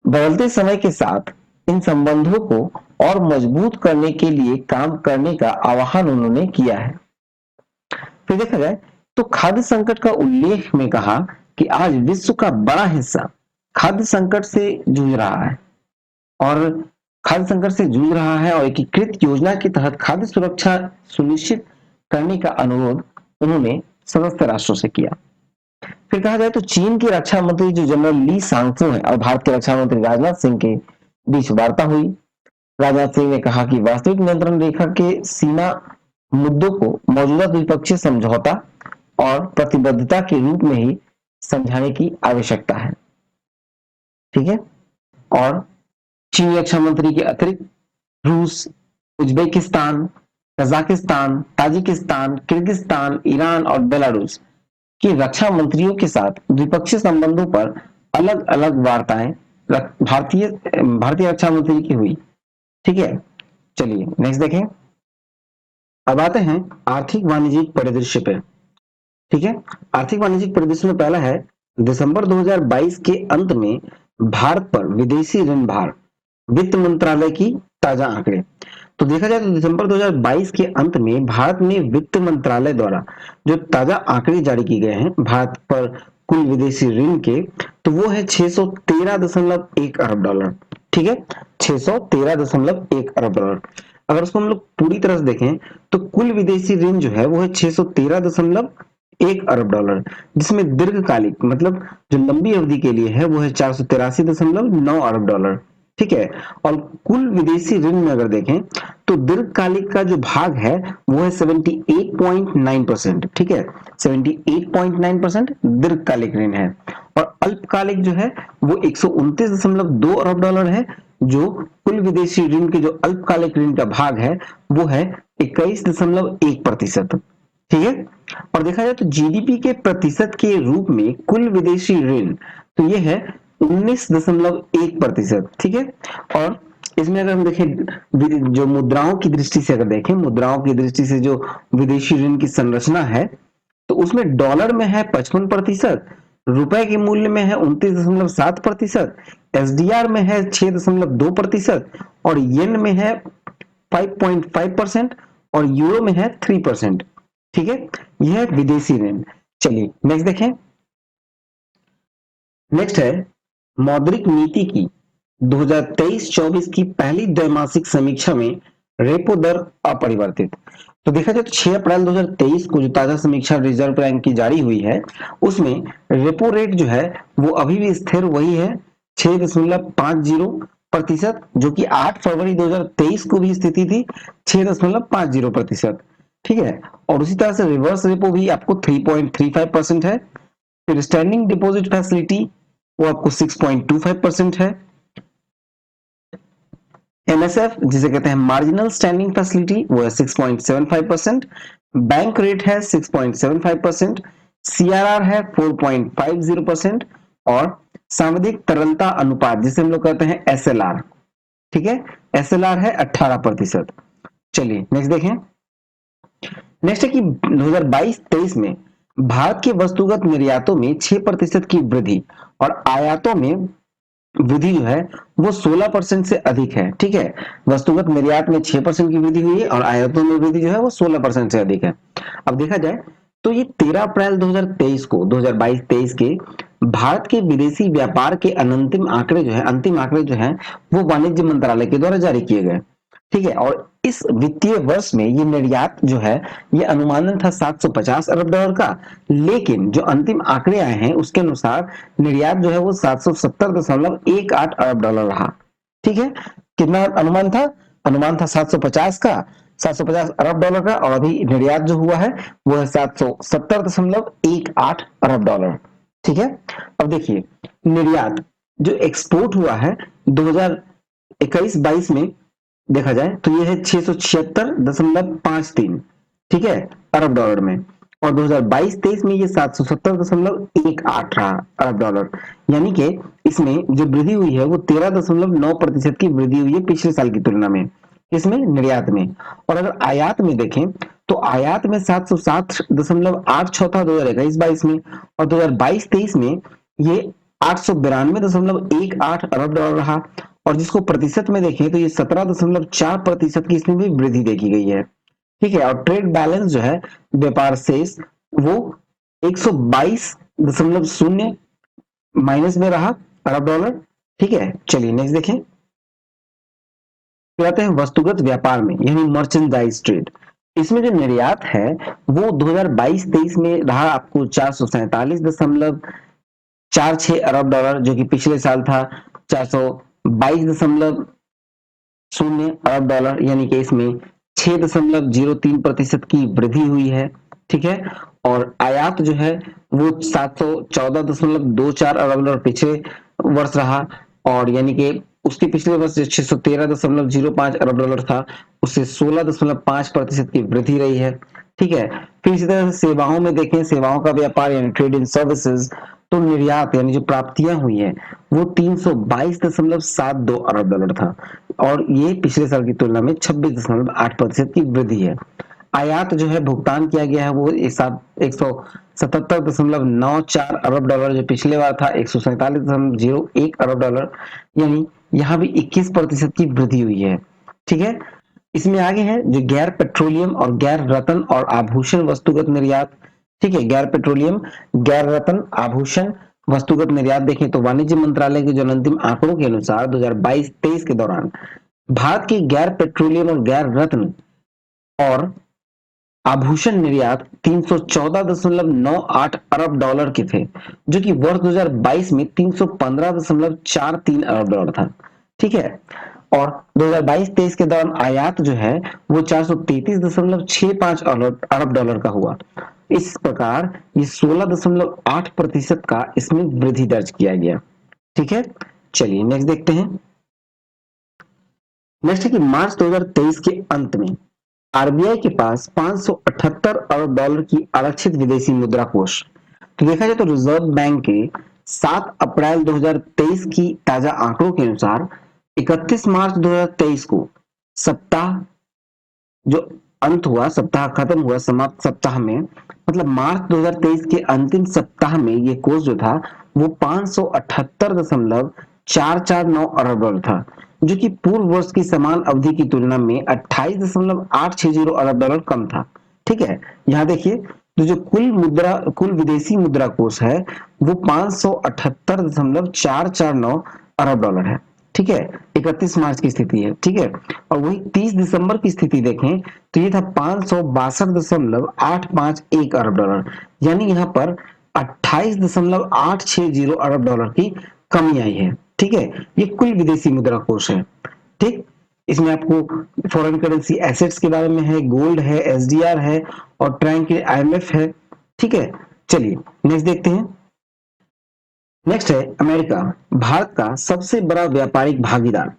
बदलते समय के साथ इन संबंधों को और मजबूत करने के लिए काम करने का आह्वान उन्होंने किया है। फिर देखा जाए तो खाद्य संकट का उल्लेख में कहा कि आज विश्व का बड़ा हिस्सा खाद्य संकट से जूझ रहा है और एकीकृत योजना के तहत खाद्य सुरक्षा सुनिश्चित करने का अनुरोध उन्होंने सदस्य राष्ट्रों से किया। फिर कहा जाए तो चीन के रक्षा मंत्री जो जनरल ली सांगफू है और भारत के रक्षा मंत्री राजनाथ सिंह के बीच वार्ता हुई। राजनाथ सिंह ने कहा कि वास्तविक नियंत्रण रेखा के सीमा मुद्दों को मौजूदा द्विपक्षीय समझौता और प्रतिबद्धता के रूप में ही समझाने की आवश्यकता है। ठीक है, और चीनी रक्षा मंत्री के अतिरिक्त रूस, Uzbekistan, Kazakhstan, Tajikistan, Kyrgyzstan, Iran और बेलारूस के रक्षा मंत्रियों के साथ द्विपक्षीय संबंधों पर अलग अलग वार्ताएं भारतीय रक्षा मंत्री की हुई। ठीक है, चलिए नेक्स्ट देखें। अब आते हैं आर्थिक वाणिज्यिक परिदृश्य पे। ठीक है, आर्थिक वाणिज्यिक परिदृश्य में पहला है दिसंबर 2022 के अंत में भारत पर विदेशी ऋण भार, वित्त मंत्रालय की ताजा आंकड़े। तो देखा जाए तो दिसंबर 2022 के अंत में भारत में वित्त मंत्रालय द्वारा जो ताजा आंकड़े जारी किए गए हैं भारत पर कुल विदेशी ऋण के, तो वो है 613.1 अरब डॉलर। ठीक है, 613.1 अरब डॉलर। अगर उसको हम लोग पूरी तरह से देखें तो कुल विदेशी ऋण जो है वो है 613.1 अरब डॉलर, जिसमें दीर्घकालिक मतलब जो लंबी अवधि के लिए है वो है 483.9 अरब डॉलर। ठीक है, और कुल विदेशी ऋण में अगर देखें तो दीर्घकालिक का जो भाग है वो है 78.9%। ठीक है, 78.9% दीर्घकालिक ऋण है और अल्पकालिक जो है वो 129.2 अरब डॉलर है, जो कुल विदेशी ऋण के जो अल्पकालिक ऋण का भाग है वो है 21.1%। ठीक है, और देखा जाए तो जीडीपी के प्रतिशत के रूप में कुल विदेशी ऋण तो ये है 19.1%। ठीक है, और इसमें अगर हम देखें जो मुद्राओं की दृष्टि से अगर देखें, मुद्राओं की दृष्टि से जो विदेशी ऋण की संरचना है तो उसमें डॉलर में है 55%, रुपए के मूल्य में है 29.7%, एसडीआर में है 6.2% और येन में है 5.5% और यूरो में है 3%। ठीक है, यह है विदेशी ऋण। चलिए नेक्स्ट देखें। नेक्स्ट है मौद्रिक नीति की 2023-24 की पहली द्वैमासिक समीक्षा में रेपो दर अपरिवर्तित। तो देखा जाए तो 6 अप्रैल 2023 को जो ताजा समीक्षा रिजर्व बैंक की जारी हुई है, उसमें रेपो रेट जो है वो अभी भी स्थिर वही है 6.50%, जो कि 8 फरवरी 2023 को भी स्थिति थी 6.50%। ठीक है, और उसी तरह से रिवर्स रेपो भी आपको 3.35% है। फिर स्टैंडिंग डिपॉजिट फैसिलिटी वो आपको 6.25% है। एमएसएफ जिसे कहते हैं मार्जिनल स्टैंडिंग फैसिलिटी वो है 6.75%। बैंक रेट है 6.75%। सीआरआर है 4.50% और सांविधिक तरलता अनुपात जिसे हम लोग कहते हैं एसएलआर, ठीक है, एसएलआर है 18%। चलिए नेक्स्ट देखें। नेक्स्ट है कि 2022-23 में भारत के वस्तुगत निर्यातों में 6% की वृद्धि और आयातों में वृद्धि जो है वो 16% से अधिक है। ठीक है, वस्तुगत निर्यात में 6% की वृद्धि हुई है और आयातों में वृद्धि जो है वो 16% से अधिक है। अब देखा जाए तो ये 13 अप्रैल 2023 को 2022-23 के भारत के विदेशी व्यापार के अंतिम आंकड़े जो है वो वाणिज्य मंत्रालय के द्वारा जारी किए गए। ठीक है, और इस वित्तीय वर्ष में ये निर्यात जो है ये अनुमानन था 750 अरब डॉलर का, लेकिन जो अंतिम आंकड़े आए हैं उसके अनुसार निर्यात जो है वो 770.18 अरब डॉलर रहा। ठीक है, कितना अनुमान था? अनुमान था 750 का, 750 अरब डॉलर का, और अभी निर्यात जो हुआ है वो है 770.18 अरब डॉलर। ठीक है, अब देखिए निर्यात जो एक्सपोर्ट हुआ है 2021-22 में देखा जाए तो ये है 676.53, ठीक है, अरब डॉलर में, और 2022-23 में ये 770.18 रहा अरब डॉलर। यानी कि इसमें जो वृद्धि हुई है वो 13.9% की वृद्धि हुई है पिछले साल की तुलना में, इसमें निर्यात में। और अगर आयात में देखें तो आयात में 760.86 था 2021-22 में, और 2022-23 में ये 892.18 अरब डॉलर रहा। और जिसको प्रतिशत में देखें तो ये 17.4% की इसमें भी वृद्धि देखी गई है। ठीक है, और ट्रेड बैलेंस जो है व्यापार शेष वो 122.0 माइनस में रहा अरब डॉलर। ठीक है, चलिए नेक्स्ट देखें। आते हैं वस्तुगत व्यापार में यानी मर्चेंडाइज ट्रेड। इसमें जो निर्यात है वो 2022-23 में रहा आपको 447.46 अरब डॉलर, जो कि पिछले साल था 422.0 अरब डॉलर, यानी कि इसमें 6.03% की वृद्धि हुई है। ठीक है, और आयात जो है वो 714.24 अरब डॉलर पिछले वर्ष रहा, और यानी कि उसके पिछले वर्ष 613.05 अरब डॉलर था, उससे 16.5% की वृद्धि रही है। ठीक है, फिर इसी तरह से सेवाओं में देखें, सेवाओं का व्यापार यानी ट्रेड इन सर्विसेज, तो निर्यात यानी जो प्राप्तियां हुई है वो 322.72 अरब डॉलर था, और ये पिछले साल की तुलना में 26.8% की वृद्धि है। आयात जो है भुगतान किया गया है वो 177.94 अरब डॉलर, जो पिछले बार था 147.01 अरब डॉलर, यानी यहाँ भी 21% की वृद्धि हुई है। ठीक है, इसमें आगे है जो गैर पेट्रोलियम और गैर रत्न और आभूषण वस्तुगत निर्यात। ठीक है, गैर पेट्रोलियम, गैर रत्न, आभूषण वस्तुगत निर्यात देखें तो वाणिज्य मंत्रालय के जो अंतिम आंकड़ों के अनुसार 2022-23 के दौरान भारत की गैर पेट्रोलियम और गैर रत्न और आभूषण निर्यात 314.98 अरब डॉलर के थे, जो कि वर्ष 2022 में 315.43 अरब डॉलर था। ठीक है, और 2022-23 के दौरान आयात जो है वो 433.65 अरब डॉलर का हुआ। इस प्रकार ये 16.8% का इसमें वृद्धि दर्ज किया गया। ठीक है, चलिए नेक्स्ट देखते हैं। नेक्स्ट है कि मार्च 2023 के अंत में आरबीआई के पास 578 अरब डॉलर की आरक्षित विदेशी मुद्रा कोष। तो देखा जाए तो रिजर्व बैंक के 7 अप्रैल 2023 की ताजा आंकड़ों के अनुसार 31 मार्च 2023 को सप्ताह जो अंत हुआ, सप्ताह खत्म हुआ, समाप्त सप्ताह में मतलब मार्च 2023 के अंतिम सप्ताह में ये कोष जो था वो 578.449 अरब डॉलर था, जो कि पूर्व वर्ष की समान अवधि की तुलना में 28.860 अरब डॉलर कम था। ठीक है, यहाँ देखिए, तो जो कुल विदेशी मुद्रा कोष है वो 578.449 अरब डॉलर है। ठीक है, 31 मार्च की स्थिति है। ठीक है, और वही 30 दिसंबर की स्थिति देखें तो ये था 562.851 अरब डॉलर, यानी यहाँ पर 28.860 अरब डॉलर की कमी आई है। ठीक है, ये कुल विदेशी मुद्रा कोष है। ठीक, इसमें आपको फॉरेन करेंसी एसेट्स के बारे में है, गोल्ड है, एसडीआर है और ट्रैंक आईएमएफ है। ठीक है, चलिए नेक्स्ट देखते हैं। नेक्स्ट है अमेरिका, भारत का सबसे बड़ा व्यापारिक भागीदार,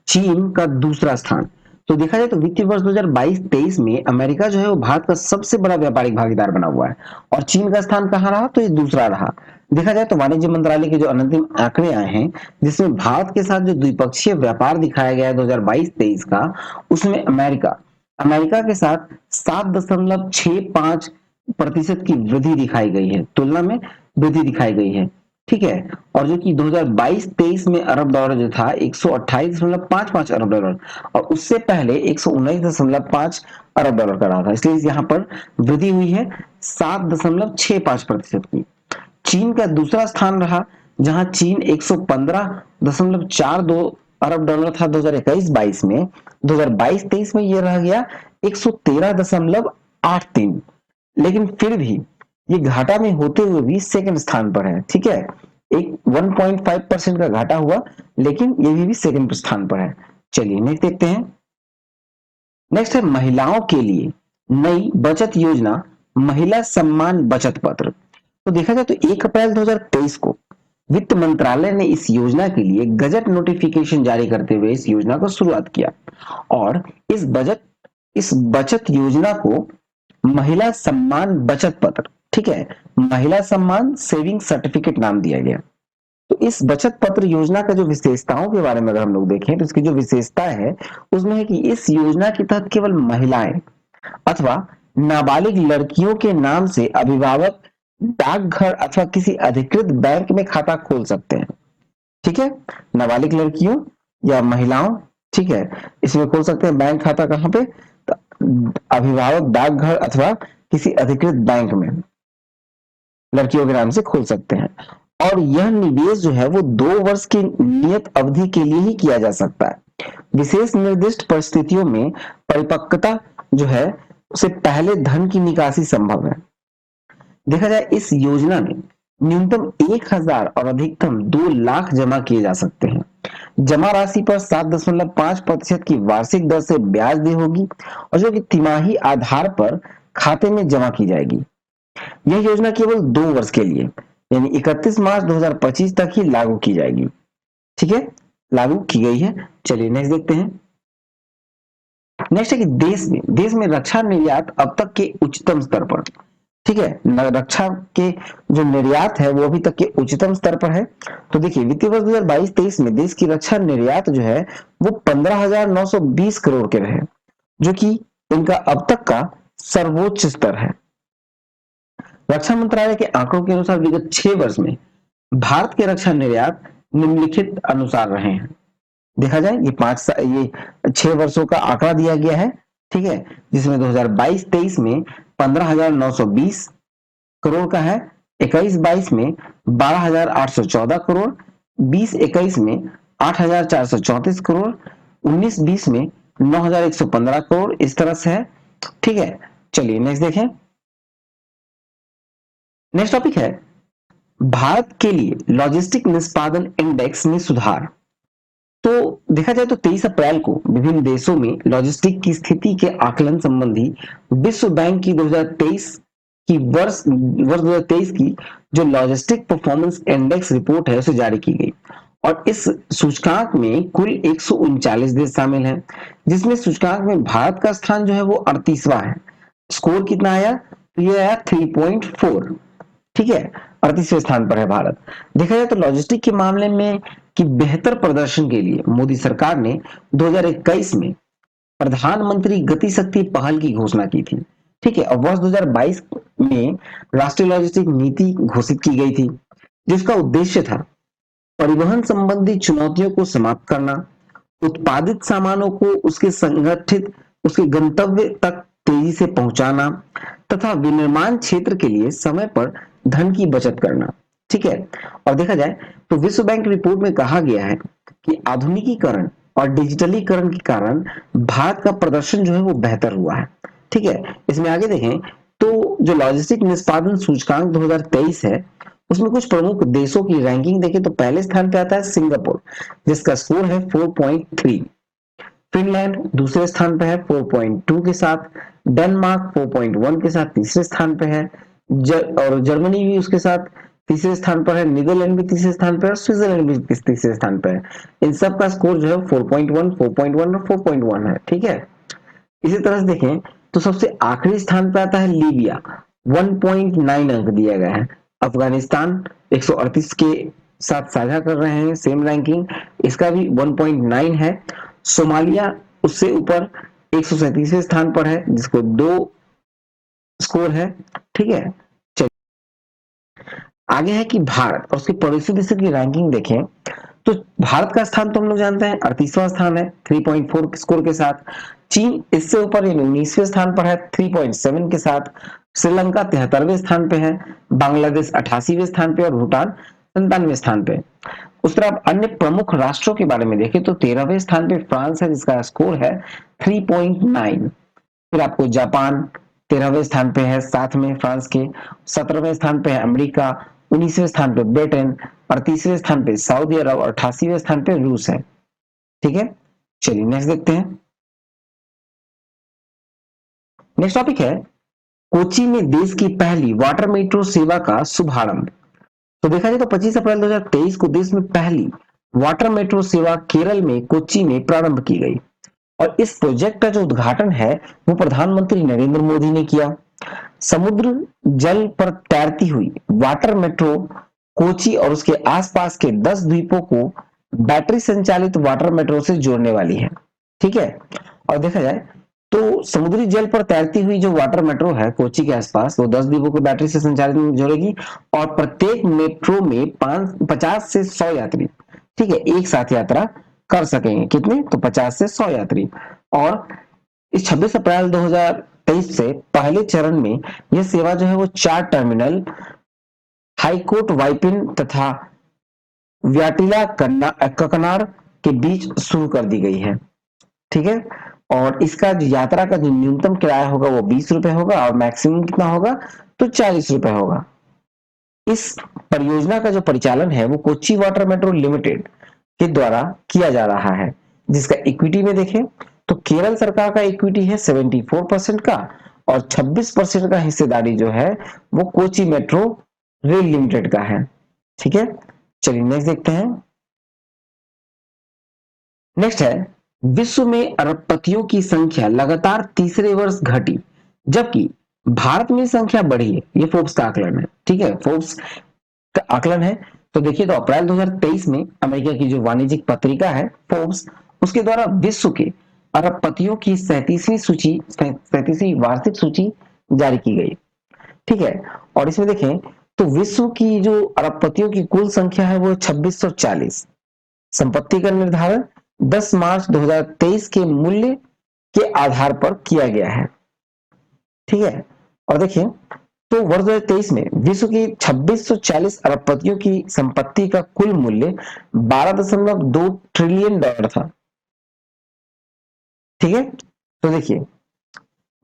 चीन का दूसरा स्थान। तो देखा जाए तो वित्तीय वर्ष 2022-23 में अमेरिका जो है वो भारत का सबसे बड़ा व्यापारिक भागीदार बना हुआ है, और चीन का स्थान कहाँ रहा, तो ये दूसरा रहा। देखा जाए तो वाणिज्य मंत्रालय के जो अंतिम आंकड़े आए हैं, जिसमें भारत के साथ जो द्विपक्षीय व्यापार दिखाया गया है 2022-23 का, उसमें अमेरिका अमेरिका के साथ 7.65% की वृद्धि दिखाई गई है, तुलना में वृद्धि दिखाई गई है। ठीक है, और जो कि 2022-23 में अरब डॉलर जो था 128.55 अरब डॉलर, और उससे पहले 119.5 अरब डॉलर का रहा था, इसलिए यहाँ पर वृद्धि हुई है 7.65% की। चीन का दूसरा स्थान रहा, जहां चीन 115.42 अरब डॉलर था 2021-22 में, 2022-23 में यह रह गया 113.83, लेकिन फिर भी ये घाटा में होते हुए भी सेकंड स्थान पर है। ठीक है, एक 1.5% का घाटा हुआ, लेकिन ये भी सेकंड स्थान पर है। चलिए नेक्स्ट देखते हैं। नेक्स्ट है महिलाओं के लिए नई बचत योजना, महिला सम्मान बचत पत्र। तो देखा जाए तो 1 अप्रैल 2023 को वित्त मंत्रालय ने इस योजना के लिए गजट नोटिफिकेशन जारी करते हुए इस योजना को शुरुआत किया, और इस बचत योजना को महिला सम्मान बचत पत्र, ठीक है, महिला सम्मान सेविंग सर्टिफिकेट नाम दिया गया। तो इस बचत पत्र योजना का जो विशेषताओं के बारे में अगर हम लोग देखें तो इसकी जो विशेषता है उसमें है कि इस योजना के तहत केवल महिलाएं अथवा नाबालिग लड़कियों के नाम से अभिभावक डाकघर अथवा किसी अधिकृत बैंक में खाता खोल सकते हैं। ठीक है, नाबालिग लड़कियों या महिलाओं, ठीक है, इसमें खोल सकते हैं बैंक खाता। कहां पे, तो अभिभावक डाकघर अथवा किसी अधिकृत बैंक में लड़कियों के नाम से खोल सकते हैं, और यह निवेश जो है वो 2 वर्ष की नियत अवधि के लिए ही किया जा सकता है। विशेष निर्दिष्ट परिस्थितियों में परिपक्वता जो है उससे पहले धन की निकासी संभव है। देखा जाए इस योजना में न्यूनतम 1,000 और अधिकतम 2 लाख जमा किए जा सकते हैं। जमा राशि पर 7.5% की वार्षिक दर से ब्याज दर होगी, और जो कि तिमाही आधार पर खाते में जमा की जाएगी। यह योजना केवल 2 वर्ष के लिए यानी 31 मार्च 2025 तक ही लागू की जाएगी। ठीक है, लागू की गई है। चलिए नेक्स्ट देखते हैं। नेक्स्ट है कि देश में रक्षा निर्यात अब तक के उच्चतम स्तर पर। ठीक है, रक्षा के जो निर्यात है वो अभी तक के उच्चतम स्तर पर है। तो देखिए वित्तीय वर्ष 2022-23 में देश की रक्षा निर्यात जो है वो 15,920 करोड़ के रहे, जो कि इनका अब तक का सर्वोच्च स्तर है। रक्षा मंत्रालय के आंकड़ों के अनुसार विगत 6 वर्ष में भारत के रक्षा निर्यात निम्नलिखित अनुसार रहे हैं। देखा जाए ये 6 वर्षों का आंकड़ा दिया गया है। ठीक है, जिसमें 2022-23 में 15,920 करोड़ का है, 21-22 में 12,814 करोड़, 20-21 में 8,434 करोड़, 19-20 में 9,115 करोड़, इस तरह से है। ठीक है, चलिए नेक्स्ट देखें। नेक्स्ट टॉपिक है भारत के लिए लॉजिस्टिक निष्पादन इंडेक्स में सुधार। तो देखा जाए तो 23 अप्रैल को विभिन्न देशों में लॉजिस्टिक की स्थिति के आकलन संबंधी विश्व बैंक की 2023 की वर्ष 2023 की जो लॉजिस्टिक परफॉर्मेंस इंडेक्स रिपोर्ट है उसे जारी की गई, और इस सूचकांक में कुल 139 देश शामिल हैं, जिसमें सूचकांक में भारत का स्थान जो है वो 38वां है। स्कोर कितना आया, तो ये आया 3.4। ठीक है, 38वें स्थान पर है भारत। देखा जाए तो लॉजिस्टिक के मामले में कि बेहतर प्रदर्शन के लिए मोदी सरकार ने 2021 में प्रधानमंत्री गति शक्ति पहल की घोषणा की थी। ठीक है। और वर्ष 2022 में राष्ट्रीय लॉजिस्टिक नीति घोषित की गई थी, जिसका उद्देश्य था परिवहन संबंधी चुनौतियों को समाप्त करना, उत्पादित सामानों को उसके गंतव्य तक तेजी से पहुंचाना तथा विनिर्माण क्षेत्र के लिए समय पर धन की बचत करना। ठीक है। और देखा जाए तो विश्व बैंक रिपोर्ट में कहा गया है कि आधुनिकीकरण और डिजिटलीकरण के कारण भारत का प्रदर्शन जो है वो बेहतर हुआ है। ठीक है। इसमें आगे देखें तो जो लॉजिस्टिक निष्पादन सूचकांक 2023 है, उसमें कुछ प्रमुख देशों की रैंकिंग देखें तो पहले स्थान पे आता है सिंगापुर, जिसका स्कोर है 4.3। फिनलैंड दूसरे स्थान पे है 4.2 के साथ। डेनमार्क 4.1 के साथ तीसरे स्थान पे है। और जर्मनी भी उसके साथ तीसरे स्थान पर है। नीदरलैंड भी तीसरे स्थान पर है और स्विट्जरलैंड भी तीसरे स्थान पर है। इन सब का स्कोर जो है 4.1, 4.1 और 4.1 है। ठीक है। इसी तरह से देखें तो सबसे आखिरी स्थान पर आता है लीबिया, 1.9 अंक दिया गया है। अफगानिस्तान 138 के साथ साझा कर रहे हैं सेम रैंकिंग, इसका भी 1.9 है। सोमालिया उससे ऊपर 137वें स्थान पर है, जिसको 2 स्कोर है। ठीक है। आगे है कि भारत और उसके पड़ोसी देशों की रैंकिंग देखें तो भारत का स्थान तो हम लोग जानते हैं 38वां स्थान है 3.4 स्कोर के साथ। चीन इससे ऊपर 19वें स्थान पर है 3.7 के साथ। श्रीलंका 73वें स्थान पे है। बांग्लादेश 88वें स्थान पे और भूटान 97वें स्थान पे। उस तरह अन्य प्रमुख राष्ट्रों के बारे में देखें तो 13वें स्थान पे फ्रांस है, जिसका स्कोर है 3.9। फिर आपको जापान 13वें स्थान पे है साथ में फ्रांस के। 17वें स्थान पे है अमेरिका। 19वें स्थान पे ब्रिटेन और 30वें स्थान पे सऊदी अरब और 88वें स्थान पे रूस है। ठीक है। चलिए नेक्स्ट देखते हैं। नेक्स्ट टॉपिक है कोची में देश की पहली वाटर मेट्रो सेवा का शुभारंभ। तो देखा जाए तो 25 अप्रैल 2023 को देश में पहली वाटर मेट्रो सेवा केरल में कोच्चि में प्रारंभ की गई और इस प्रोजेक्ट का जो उद्घाटन है वो प्रधानमंत्री नरेंद्र मोदी ने किया। समुद्र जल पर तैरती हुई वाटर मेट्रो कोची और उसके आसपास के 10 द्वीपों को बैटरी संचालित वाटर मेट्रो से जोड़ने वाली है। ठीक है। और देखा जाए तो समुद्री जल पर तैरती हुई जो वाटर मेट्रो है कोची के आसपास वो 10 द्वीपों को बैटरी से संचालित में जोड़ेगी और प्रत्येक मेट्रो में 50 से 100 यात्री, ठीक है, एक साथ यात्रा कर सकेंगे। कितने? तो 50 से 100 यात्री। और इस 26 अप्रैल 2023 से पहले चरण में यह सेवा जो है वो 4 टर्मिनल हाईकोर्ट वाइपिन तथा व्याटिला ककनार के बीच शुरू कर दी गई है। ठीक है। और इसका जो यात्रा का जो न्यूनतम किराया होगा वो 20 रुपए होगा और मैक्सिमम कितना होगा तो 40 रुपए होगा। इस परियोजना का जो परिचालन है वो कोच्चि वाटर मेट्रो लिमिटेड के द्वारा किया जा रहा है, जिसका इक्विटी में देखें तो केरल सरकार का इक्विटी है 74% का और 26% का हिस्सेदारी जो है वो कोच्चि मेट्रो रेल लिमिटेड का है। ठीक है। चलिए नेक्स्ट देखते हैं। नेक्स्ट है विश्व में अरबपतियों की संख्या लगातार तीसरे वर्ष घटी जबकि भारत में संख्या बढ़ी है। ये फोर्ब्स का आकलन है। ठीक है। फोर्ब्स का आकलन है। तो देखिए तो अप्रैल 2023 में अमेरिका की जो वाणिज्यिक पत्रिका है फोर्ब्स, उसके द्वारा विश्व के अरबपतियों की 37वीं वार्षिक सूची जारी की गई। ठीक है। और इसमें देखें तो विश्व की जो अरबपतियों की कुल संख्या है वो 2640। संपत्ति का निर्धारण 10 मार्च 2023 के मूल्य के आधार पर किया गया है। ठीक है। और देखिए तो वर्ष 2023 में विश्व की 2640 अरबपतियों की संपत्ति का कुल मूल्य 12.2 ट्रिलियन डॉलर था। ठीक है। तो देखिए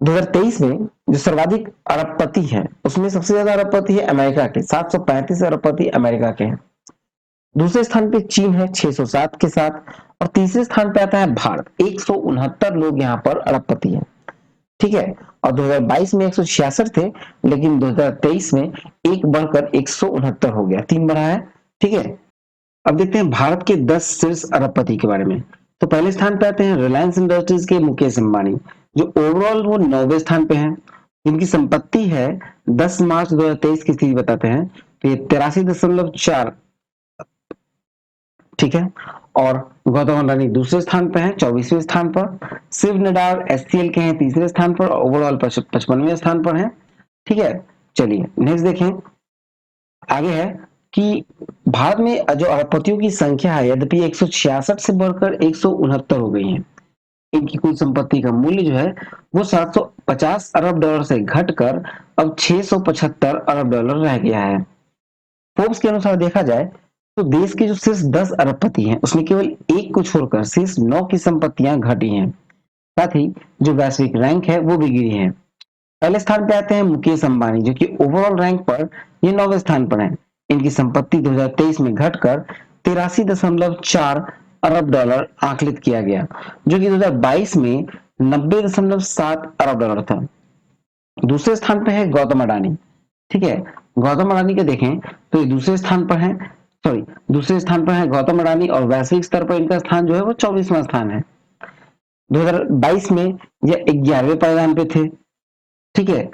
2023 में जो सर्वाधिक अरबपति हैं उसमें सबसे ज्यादा अरबपति है अमेरिका के, 735 अरबपति अमेरिका के हैं। दूसरे स्थान पे चीन है 607 के साथ और तीसरे स्थान पे आता है भारत, 169 लोग यहाँ पर अरबपति हैं। ठीक है। और 2022 में 166 थे लेकिन 2023 में एक बढ़कर 169 हो गया, 3 बढ़ा है। ठीक है। अब देखते हैं भारत के 10 शीर्ष अरबपति के बारे में। तो पहले स्थान पे आते हैं रिलायंस इंडस्ट्रीज के मुकेश अंबानी, जो ओवरऑल वो 9वें स्थान पे हैं। इनकी संपत्ति है 10 मार्च 2023 की स्थिति बताते हैं तो ये 83.4 ठीक है। और गौतम अडानी दूसरे स्थान पर है 24वें स्थान पर। शिव नडाल एचसीएल के हैं तीसरे स्थान पर, ओवरऑल 55वें स्थान पर है। ठीक है, चलिए नेक्स्ट देखें। आगे है कि भारत में जो अरबपतियों की संख्या है यद्यपि 166 से बढ़कर 169 हो गई है। इनकी कुल संपत्ति का मूल्य जो है वो 750 अरब डॉलर से घटकर अब 675 अरब डॉलर रह गया है। फोर्ब्स के अनुसार देखा जाए तो देश के जो शीर्ष 10 अरबपति हैं उसमें केवल एक को छोड़कर शीर्ष 9 की संपत्तियां घटी हैं। साथ ही जो वैश्विक रैंक है वो भी गिरी है। पहले स्थान पे आते हैं मुकेश अंबानी, जो कि ओवरऑल रैंक पर ये 9वें स्थान पर है। इनकी संपत्ति 2023 में घटकर 83.4 अरब डॉलर आकलित किया गया, जो कि 2022 में 90.7 अरब डॉलर था। दूसरे स्थान पर है गौतम अडानी। ठीक है, गौतम अडानी के देखें तो ये दूसरे स्थान पर है, दूसरे स्थान पर है गौतम अडानी, और वैश्विक स्तर पर इनका स्थान जो है वो 24वां स्थान है। 2022 में यह 11वें पायदान पे थे। ठीक है,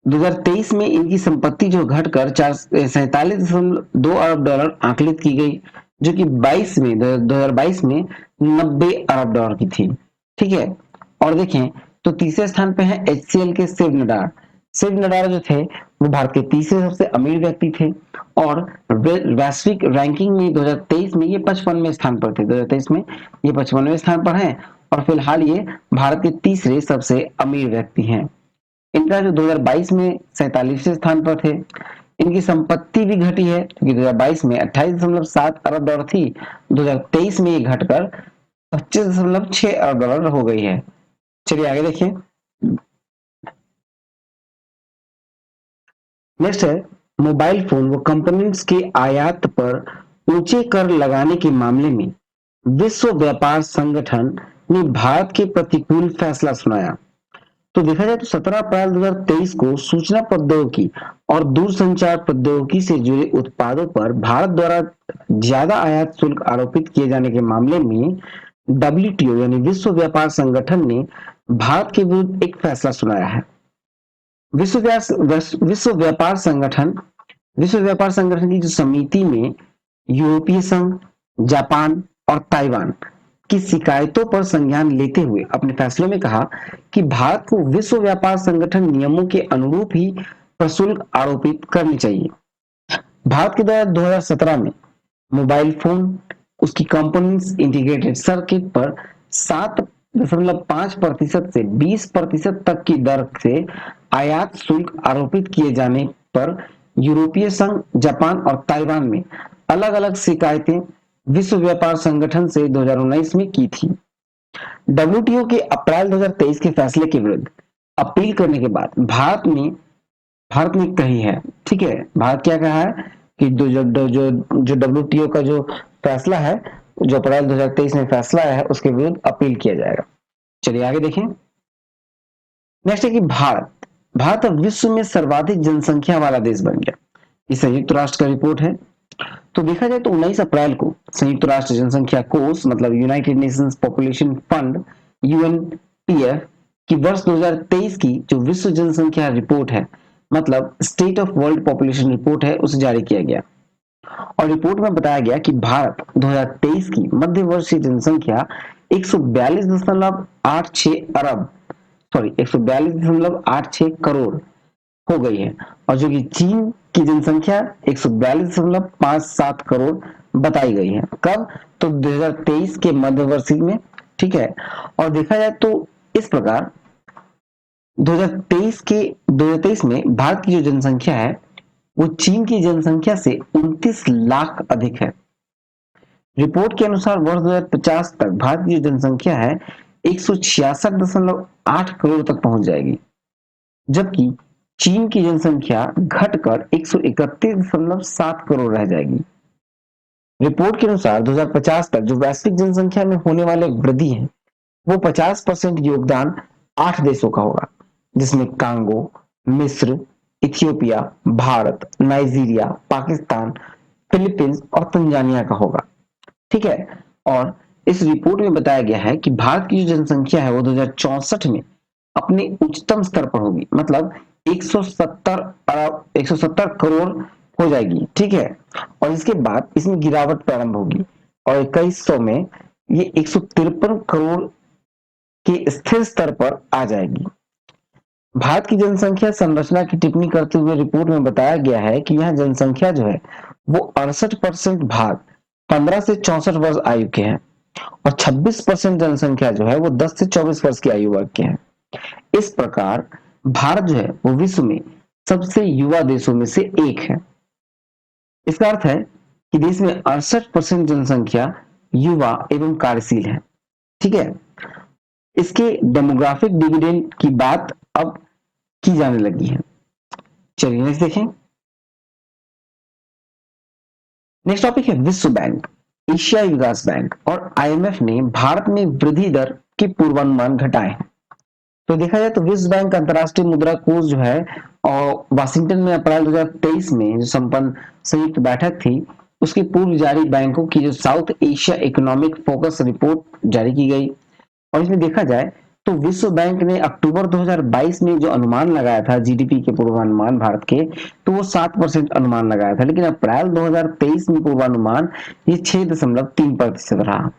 2023 में इनकी संपत्ति जो घटकर 47.2 अरब डॉलर आकलित की गई, जो कि 2022 में 90 अरब डॉलर की थी। ठीक है, और देखें तो तीसरे स्थान पे है एचसीएल के शिव नडार। शिव नडार जो थे वो भारत के तीसरे सबसे अमीर व्यक्ति थे, और वैश्विक रैंकिंग में 2023 में ये 55वें स्थान पर थे। 2023 में ये 55वें स्थान पर हैं, और फिलहाल ये भारत के तीसरे सबसे अमीर व्यक्ति हैं। इनका जो 2022 में 47वें स्थान पर थे। इनकी संपत्ति भी घटी है, क्योंकि 2022 में 28.7 अरब डॉलर थी, 2023 में ये घटकर 25.6 अरब डॉलर हो गई है। चलिए आगे देखिए। नेक्स्ट है मोबाइल फोन व कंपोनेंट्स के आयात पर ऊंचे कर लगाने के मामले में विश्व व्यापार संगठन ने भारत के प्रतिकूल फैसला सुनाया। तो देखा जाए तो 17 अप्रैल 2023 को सूचना प्रौद्योगिकी और दूरसंचार प्रौद्योगिकी से जुड़े उत्पादों पर भारत द्वारा ज्यादा आयात शुल्क आरोपित किए जाने के मामले में डब्ल्यूटीओ यानी विश्व व्यापार संगठन ने भारत के विरुद्ध एक फैसला सुनाया है। विश्व व्यापार संगठन की जो समिति में यूरोपीय संघ, जापान और ताइवान की शिकायतों पर संज्ञान लेते हुए अपने फैसलों में कहा कि भारत को विश्व व्यापार संगठन नियमों के अनुरूप ही प्रशुल्क आरोपित करनी चाहिए। भारत के द्वारा 2017 में मोबाइल फोन, उसकी कंपोनेंट्स, इंटीग्रेटेड सर्किट पर 7.5% से 20% तक की दर से आयात शुल्क आरोपित किए जाने पर यूरोपीय संघ, जापान और ताइवान में अलग अलग शिकायतें विश्व व्यापार संगठन से 2019 में की थी। डब्ल्यूटीओ के अप्रैल 2023 के फैसले के विरुद्ध अपील करने के बाद भारत ने कही है, ठीक है, भारत क्या कहा है कि जो डब्ल्यूटीओ का जो फैसला है, जो अप्रैल 2023 में फैसला आया है, उसके विरुद्ध अपील किया जाएगा। चलिए आगे देखें। नेक्स्ट है कि भारत अब विश्व में सर्वाधिक जनसंख्या वाला देश बन गया। ये संयुक्त राष्ट्र का रिपोर्ट है। तो देखा जाए तो 19 अप्रैल को संयुक्त राष्ट्र जनसंख्या कोष मतलब यूनाइटेड नेशंस पॉपुलेशन फंड यूएनपीएफ की वर्ष 2023 की जो विश्व जनसंख्या रिपोर्ट है, मतलब state of world population report है, उसे जारी किया गया। और रिपोर्ट में बताया गया कि भारत 2023 की मध्य वर्षीय जनसंख्या 142.86 करोड़ हो गई है, और जो कि चीन की जनसंख्या 142.57 करोड़ बताई गई है। कब? तो 2023 के मध्यवर्षी में। ठीक है, और देखा जाए तो इस प्रकार 2023 में भारत की जो जनसंख्या है वो चीन की जनसंख्या से 29 लाख अधिक है। रिपोर्ट के अनुसार वर्ष 2050 तक भारत की जो जनसंख्या है 166.8 करोड़ तक पहुंच जाएगी, जबकि चीन की जनसंख्या घटकर 131.7 करोड़ रह जाएगी। रिपोर्ट के अनुसार 2050 तक जो वैश्विक जनसंख्या में होने वाले वृद्धि है वो 50% योगदान 8 देशों का होगा, जिसमें कांगो, मिस्र, Ethiopia, Bharat, Nigeria, Pakistan, Philippines और तंजानिया का होगा। ठीक है, और इस रिपोर्ट में बताया गया है कि भारत की जो जनसंख्या है वो 2064 में अपने उच्चतम स्तर पर होगी, मतलब 170 करोड़ हो जाएगी, ठीक है। और इसके बाद इसमें गिरावट प्रारंभ होगी और 2100 में ये 153 करोड़ के स्थिर स्तर पर आ जाएगी। भारत की जनसंख्या संरचना की टिप्पणी करते हुए रिपोर्ट में बताया गया है कि यहाँ जनसंख्या जो है वो 68% भाग 15 से 64 वर्ष आयु के हैं और 26% जनसंख्या जो है वो 10 से 24 वर्ष की आयु वर्ग के हैं। इस प्रकार भारत जो है वो विश्व में सबसे युवा देशों में से एक है। इसका अर्थ है कि देश में 68% जनसंख्या युवा एवं कार्यशील है, ठीक है। इसके डेमोग्राफिक डिविडेंड की बात अब की जाने लगी है। चलिए नेक्स्ट देखें। नेक्स्ट टॉपिक है विश्व बैंक, एशियाई विकास बैंक और आईएमएफ ने भारत में वृद्धि दर के पूर्वानुमान घटाए हैं। तो देखा जाए तो विश्व बैंक अंतर्राष्ट्रीय मुद्रा कोष जो है और वाशिंगटन में अप्रैल 2023 में जो संपन्न संयुक्त बैठक थी उसके पूर्व जारी बैंकों की जो south Asia economic focus report जारी की गई। और इसमें देखा जाए तो विश्व बैंक ने अक्टूबर 2022 में जो अनुमान लगाया था जीडीपी के पूर्वानुमान भारत के, तो वो 7% अनुमान लगाया था, लेकिन अप्रैल 2023 में पूर्वानुमान ये 6.3% रहा।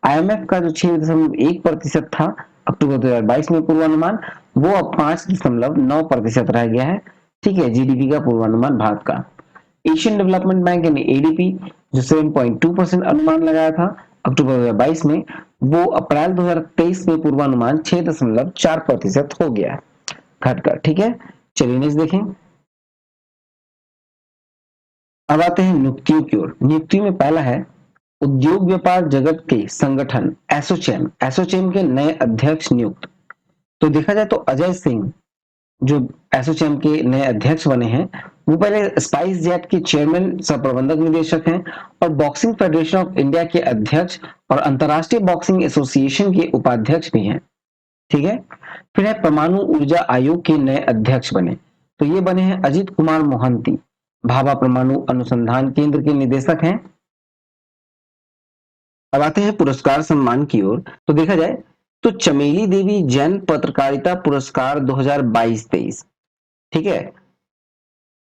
आईएमएफ का जो 6.1% था अक्टूबर 2022 में पूर्वानुमान, वो अब 5.9% रह गया है, ठीक है, जीडीपी का पूर्वानुमान भारत का। एशियन डेवलपमेंट बैंक यानी एडीपी जो 7.2% अनुमान लगाया था अक्टूबर 2022 में, वो अप्रैल 2023 में पूर्वानुमान 6.4% हो गया घटकर, ठीक है। चलिए नेक्स्ट देखें। अब आते हैं नियुक्तियों की ओर। नियुक्ति में पहला है उद्योग व्यापार जगत के संगठन एसोचैम, एसोचैम के नए अध्यक्ष नियुक्त। तो देखा जाए तो अजय सिंह जो एसोचैम के नए अध्यक्ष बने हैं, वो पहले स्पाइस जेट के चेयरमैन सह प्रबंधक निदेशक हैं और बॉक्सिंग फेडरेशन ऑफ इंडिया के अध्यक्ष और अंतरराष्ट्रीय बॉक्सिंग एसोसिएशन के उपाध्यक्ष भी हैं, ठीक है। फिर है परमाणु ऊर्जा आयोग के नए अध्यक्ष बने, तो ये बने हैं अजीत कुमार मोहंती, भाभा परमाणु अनुसंधान केंद्र के निदेशक हैं। अब आते हैं पुरस्कार सम्मान की ओर। तो देखा जाए तो चमेली देवी जैन पत्रकारिता पुरस्कार 2022-23, ठीक है,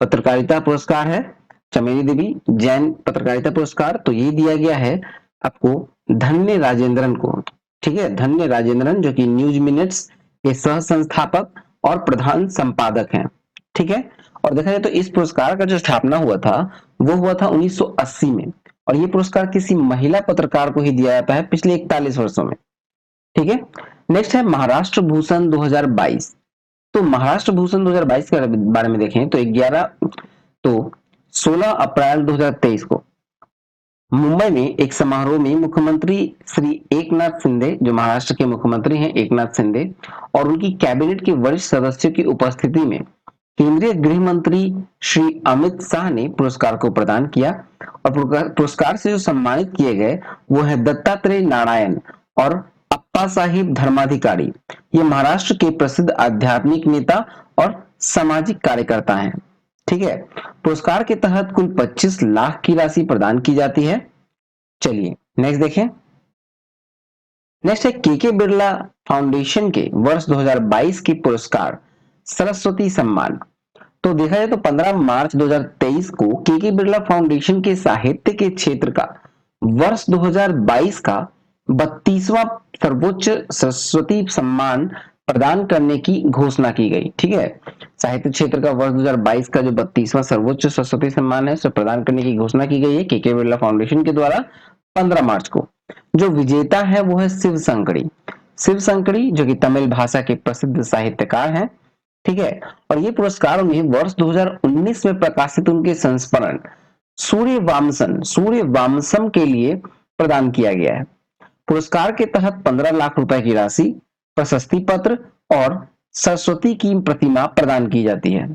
पत्रकारिता पुरस्कार है चमेली देवी जैन पत्रकारिता पुरस्कार। तो ये दिया गया है आपको धन्य राजेंद्रन को, ठीक है, धन्य राजेंद्रन जो कि न्यूज मिनट्स के सह संस्थापक और प्रधान संपादक हैं, ठीक है। और देखा जाए तो इस पुरस्कार का जो स्थापना हुआ था वो हुआ था 1980 में और ये पुरस्कार किसी महिला पत्रकार को ही दिया जाता है पिछले 41 वर्षों में, ठीक है। नेक्स्ट है महाराष्ट्र भूषण 2022। तो महाराष्ट्र भूषण 2022 के बारे में देखें तो 16 अप्रैल 2023 को मुंबई में एक समारोह में मुख्यमंत्री श्री एकनाथ शिंदे, जो महाराष्ट्र के मुख्यमंत्री हैं एकनाथ शिंदे, और उनकी कैबिनेट के वरिष्ठ सदस्यों की उपस्थिति में केंद्रीय गृह मंत्री श्री अमित शाह ने पुरस्कार को प्रदान किया। और पुरस्कार से जो सम्मानित किए गए वो है दत्तात्रेय नारायण और अप्पा साहिब धर्माधिकारी। ये महाराष्ट्र के प्रसिद्ध आध्यात्मिक नेता और सामाजिक कार्यकर्ता हैं, ठीक है। पुरस्कार के तहत कुल 25 लाख की राशि प्रदान की जाती है। चलिए नेक्स्ट देखें। नेक्स्ट है के बिरला फाउंडेशन के वर्ष 2022 के पुरस्कार सरस्वती सम्मान। तो देखा जाए तो 15 मार्च 2023 को के बिरला फाउंडेशन के साहित्य के क्षेत्र का वर्ष 2022 का 32वां सर्वोच्च सरस्वती सम्मान प्रदान करने की घोषणा की गई, ठीक है। साहित्य क्षेत्र का वर्ष 2022 का जो 32वां सर्वोच्च सरस्वती सम्मान है उसे प्रदान करने की घोषणा की गई है के बिरला फाउंडेशन के द्वारा 15 मार्च को। जो विजेता है वो है शिव शंकरी, शिव शंकरी जो कि तमिल भाषा के प्रसिद्ध साहित्यकार हैं, ठीक है। और ये पुरस्कार उन्हें वर्ष 2019 में प्रकाशित उनके संस्मरण सूर्य वामसम के लिए प्रदान किया गया है। पुरस्कार के तहत 15 लाख रुपए की राशि, प्रशस्ति पत्र और सरस्वती की प्रतिमा प्रदान की जाती है।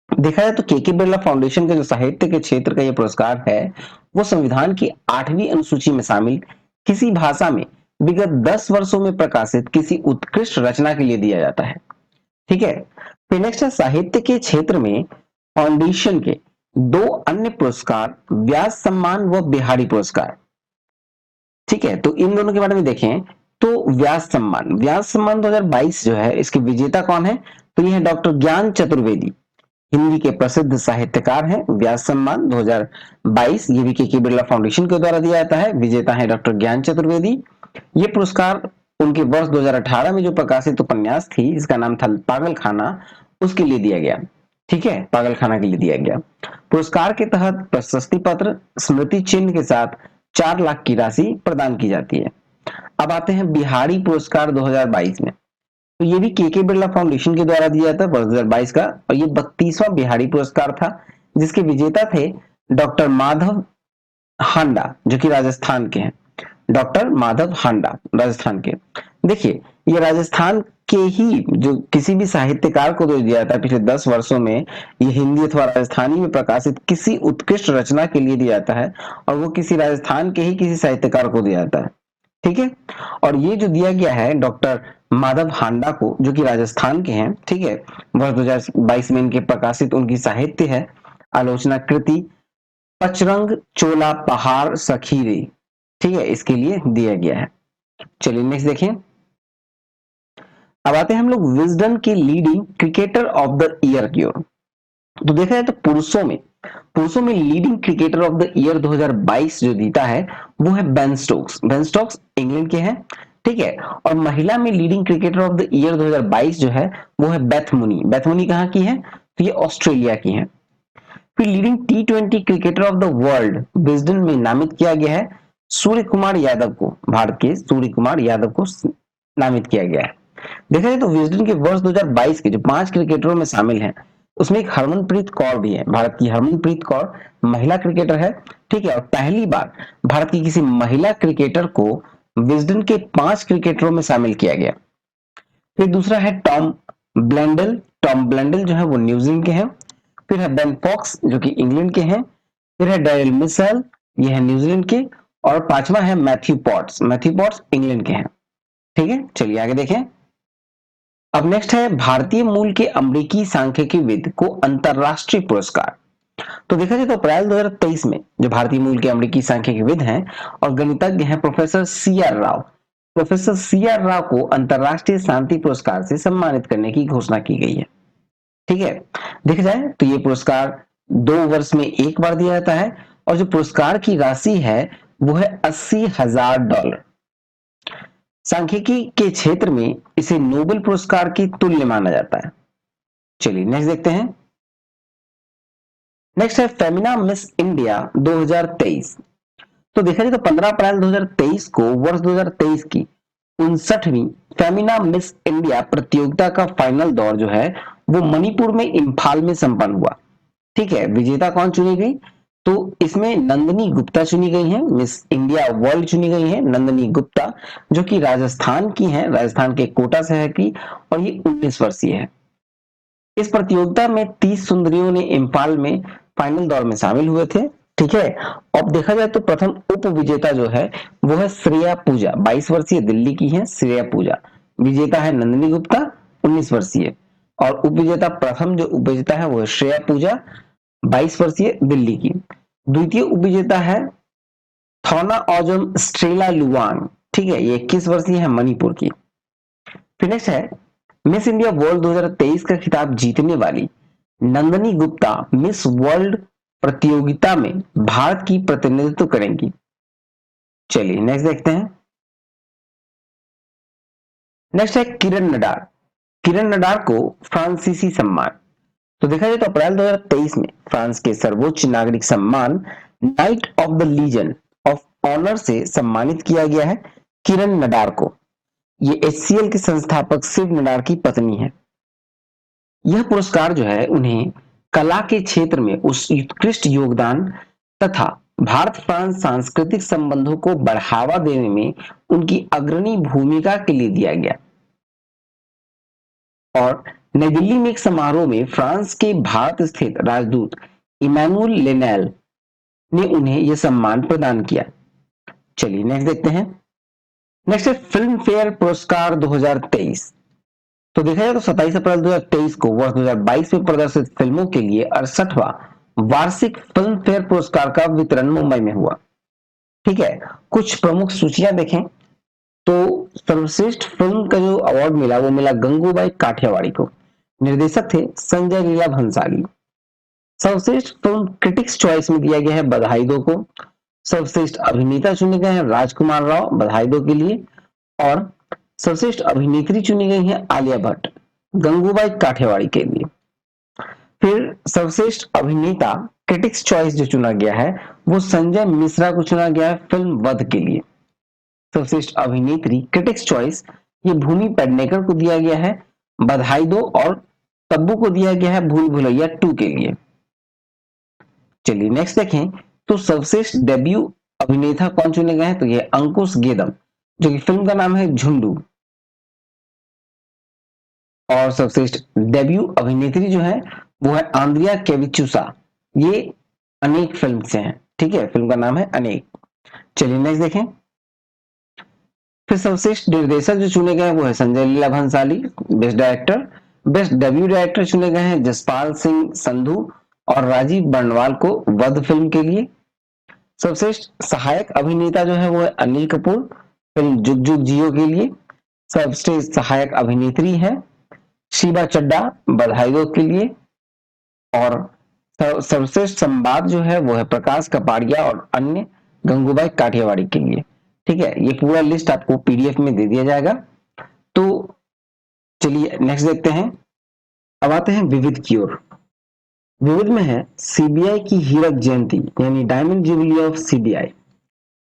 देखा जाए तो के बिरला फाउंडेशन के जो साहित्य के क्षेत्र का ये पुरस्कार है वो संविधान की 8वीं अनुसूची में शामिल किसी भाषा में विगत 10 वर्षों में प्रकाशित किसी उत्कृष्ट रचना के लिए दिया जाता है, ठीक है। फिर नेक्स्ट है साहित्य के क्षेत्र में फाउंडेशन के 2 अन्य पुरस्कार व्यास सम्मान व बिहारी पुरस्कार, ठीक है। तो इन दोनों के बारे में देखें तो व्यास सम्मान 2022 जो है इसके विजेता कौन है, तो ये है डॉक्टर ज्ञान चतुर्वेदी, हिंदी के प्रसिद्ध साहित्यकार हैं। व्यास सम्मान 2022, ये भी के बिरला फाउंडेशन के द्वारा दिया जाता है। विजेता है डॉक्टर ज्ञान चतुर्वेदी। ये पुरस्कार उनके वर्ष 2018 में जो प्रकाशित उपन्यास थी, जिसका नाम था पागल खाना, उसके लिए दिया गया। ठीक है, पागल खाना के लिए दिया गया। पुरस्कार के तहत प्रशस्ति पत्र, स्मृति चिन्ह के साथ 4 लाख की राशि प्रदान की जाती है। अब आते हैं बिहारी पुरस्कार 2022 में। तो ये भी के बिरला फाउंडेशन के द्वारा दिया था वर्ष 2022 का, और ये 32वां बिहारी पुरस्कार था, जिसके विजेता थे डॉक्टर माधव हांडा, जो कि राजस्थान के हैं। डॉक्टर माधव हांडा राजस्थान के। देखिए, ये राजस्थान के ही जो किसी भी साहित्यकार को जो दिया जाता है पिछले 10 वर्षों में, ये हिंदी अथवा राजस्थानी में प्रकाशित किसी उत्कृष्ट रचना के लिए दिया जाता है, और वो किसी राजस्थान के ही किसी साहित्यकार को दिया जाता है। ठीक है, और ये जो दिया गया है डॉक्टर माधव हांडा को, जो कि राजस्थान के हैं। ठीक है, वर्ष 2022 में इनके प्रकाशित उनकी साहित्य है आलोचना कृति पचरंग चोला पहाड़ सखीरे। ठीक है, इसके लिए दिया गया है। चलिए नेक्स्ट देखें। अब आते हैं हम लोग विजडन के leading cricketer of the year की ओर। तो देखा जाए तो पुरुषों में leading cricketer of the year 2022 जो जीता है, वो है Ben Stokes. Ben Stokes England के हैं। ठीक है, और महिला में leading cricketer of the year 2022 जो है, वो है बेथ मुनी। बेथ मुनी कहाँ की है? तो ये ऑस्ट्रेलिया की है। फिर leading T20 cricketer of the world Wisden में नामित किया गया है सूर्य कुमार यादव को। भारत के सूर्य कुमार यादव को नामित किया गया है। देखा जाए तो विजडन के वर्ष 2022 के जो 5 क्रिकेटरों में शामिल हैं, उसमें एक हरमनप्रीत कौर भी है। भारत की हरमनप्रीत कौर महिला क्रिकेटर है। ठीक है, और पहली बार भारत की किसी महिला क्रिकेटर को विजडन के 5 क्रिकेटरों में शामिल किया गया। फिर दूसरा है टॉम ब्लेंडल। टॉम ब्लेंडल जो है वो न्यूजीलैंड के हैं। फिर है बेन फॉक्स, जो कि इंग्लैंड के हैं। फिर है डेरिल मिशेल, ये है न्यूजीलैंड के। और पांचवा है Matthew Potts. Matthew Potts England के हैं। ठीक है, चलिए आगे देखें। अब नेक्स्ट है भारतीय मूल के अमेरिकी सांख्यिकीविद को अंतरराष्ट्रीय पुरस्कार। तो देखा जाए तो अप्रैल 2023 में जो भारतीय मूल के अमेरिकी सांख्यिकीविद हैं और गणितज्ञ हैं professor C R Rao, professor C R Rao को अंतरराष्ट्रीय शांति पुरस्कार से सम्मानित करने की घोषणा की गई है। ठीक है, देखा जाए तो ये पुरस्कार 2 वर्ष में एक बार दिया जाता है, और जो पुरस्कार की राशि है वो है $80,000। सांख्यिकी के क्षेत्र में इसे नोबेल पुरस्कार की तुल्य माना जाता है। चलिए नेक्स्ट देखते हैं। नेक्स्ट है फेमिना मिस इंडिया 2023। तो देखा जाए तो 15 अप्रैल 2023 को वर्ष 2023 की 59वीं फेमिना मिस इंडिया प्रतियोगिता का फाइनल दौर जो है वो मणिपुर में इंफाल में संपन्न हुआ। ठीक है, विजेता कौन चुनी गई? तो इसमें नंदनी गुप्ता चुनी गई हैं। मिस इंडिया वर्ल्ड चुनी गई हैं नंदनी गुप्ता, जो कि राजस्थान की हैं, राजस्थान के कोटा शहर की, और ये 19 वर्षीय है। इस प्रतियोगिता में 30 सुंदरियों ने इंफाल में फाइनल दौर में शामिल हुए थे। ठीक है, अब देखा जाए तो प्रथम उप विजेता जो है वो है श्रेया पूजा, 22 वर्षीय दिल्ली की है श्रेया पूजा। विजेता है नंदिनी गुप्ता, 19 वर्षीय। और उप विजेता प्रथम जो उप विजेता है वो है श्रेया पूजा, 22 वर्षीय दिल्ली की। द्वितीय उप विजेता है थौना औजम स्ट्रेला लुवांग। ठीक है, ये 21 वर्षीय है मणिपुर की। फिर नेक्स्ट है मिस इंडिया वर्ल्ड 2023 का खिताब जीतने वाली नंदनी गुप्ता मिस वर्ल्ड प्रतियोगिता में भारत की प्रतिनिधित्व करेंगी। चलिए नेक्स्ट देखते हैं। नेक्स्ट है किरण नडार। किरण नडार को फ्रांसीसी सम्मान। तो देखा जाए तो अप्रैल 2023 में फ्रांस के सर्वोच्च नागरिक सम्मान knight of the legion of honour से सम्मानित किया गया है किरण नडार को। ये एचसीएल के संस्थापक शिव नडार की पत्नी है। यह पुरस्कार जो है उन्हें कला के क्षेत्र में उस उत्कृष्ट योगदान तथा भारत फ्रांस सांस्कृतिक संबंधों को बढ़ावा देने में उनकी अग्रणी भूमिका के लिए दिया गया। और नई दिल्ली में एक समारोह में फ्रांस के भारत स्थित राजदूत इमैनुअल लेनेल ने उन्हें यह सम्मान प्रदान किया। चलिए नेक्स्ट देखते हैं। नेक्स्ट है फिल्म फेयर पुरस्कार 2023। तो देखा जाए तो 27 अप्रैल 2023 को वर्ष 2022 में प्रदर्शित फिल्मों के लिए 68वां वार्षिक फिल्म फेयर पुरस्कार का वितरण मुंबई में हुआ। ठीक है, कुछ प्रमुख सूचियां देखें तो सर्वश्रेष्ठ फिल्म का जो अवार्ड मिला वो मिला गंगूबाई काठियावाड़ी को। निर्देशक थे संजय लीला भंसाली। सर्वश्रेष्ठ फिल्म क्रिटिक्स चॉइस में दिया गया है बधाई दो को। सर्वश्रेष्ठ अभिनेता चुने गए हैं राजकुमार राव, बधाई दो के लिए। और सर्वश्रेष्ठ अभिनेत्री चुनी गई है आलिया भट्ट, गंगूबाई काठियावाड़ी के लिए। फिर सर्वश्रेष्ठ अभिनेता क्रिटिक्स चॉइस जो चुना गया है वो संजय मिश्रा को चुना गया है फिल्म वध के लिए। सर्वश्रेष्ठ अभिनेत्री क्रिटिक्स चॉइस ये भूमि पेडनेकर को दिया गया है बधाई दो, और तब्बू को दिया गया है भूल भुलैया 2 के लिए। चलिए नेक्स्ट देखें, तो सर्वश्रेष्ठ डेब्यू अभिनेता कौन चुने गए हैं, तो ये अंकुश गेदम, जो कि फिल्म का नाम है झुंडू। और सर्वश्रेष्ठ डेब्यू अभिनेत्री जो है वो है आंद्रिया केविचुसा, ये अनेक फिल्म से हैं, ठीक है, फिल्म का नाम है अनेक। चलिए नेक्स्ट देखें, फिर सर्वश्रेष्ठ निर्देशक जो चुने गए वो है Sanjay Leela Bhansali, best director. Best debut director चुने गए हैं जसपाल सिंह संधू और राजीव बर्णवाल को वध फिल्म के लिए। सर्वश्रेष्ठ सहायक अभिनेता जो है वो है अनिल कपूर, फिल्म जुग जुग जियो के लिए। सर्वश्रेष्ठ सहायक अभिनेत्री है शीबा चड्डा, बधाई दो के लिए। और सर्वश्रेष्ठ संवाद जो है वो है प्रकाश कपाड़िया और अन्य, गंगूबाई काठियावाड़ी के लिए। ठीक है, ये पूरा लिस्ट आपको पीडीएफ में दे दिया जाएगा। तो चलिए नेक्स्ट देखते हैं। अब आते हैं विविध की ओर। विविध में है सीबीआई की हीरक जयंती यानी डायमंड जुबली ऑफ सीबीआई।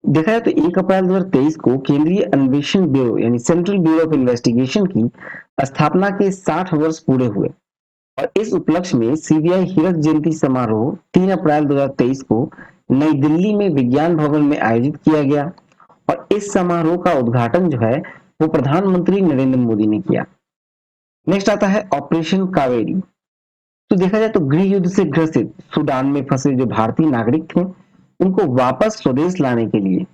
देखा जाए तो 1 अप्रैल 2023 को केंद्रीय अन्वेषण ब्यूरो यानी सेंट्रल ब्यूरो ऑफ इन्वेस्टिगेशन की स्थापना के 60 वर्ष पूरे हुए, और इस उपलक्ष्य में सीबीआई हीरक जयंती समारोह 3 अप्रैल 2023 को नई दिल्ली में विज्ञान भवन में आयोजित किया गया। और इस समारोह का उद्घाटन जो है वो प्रधानमंत्री नरेंद्र मोदी ने किया। नेक्स्ट आता है ऑपरेशन कावेरी। तो देखा जाए तो गृह युद्ध से ग्रसित सूडान में फंसे जो भारतीय नागरिक थे उनको वापस स्वदेश लाने के लिए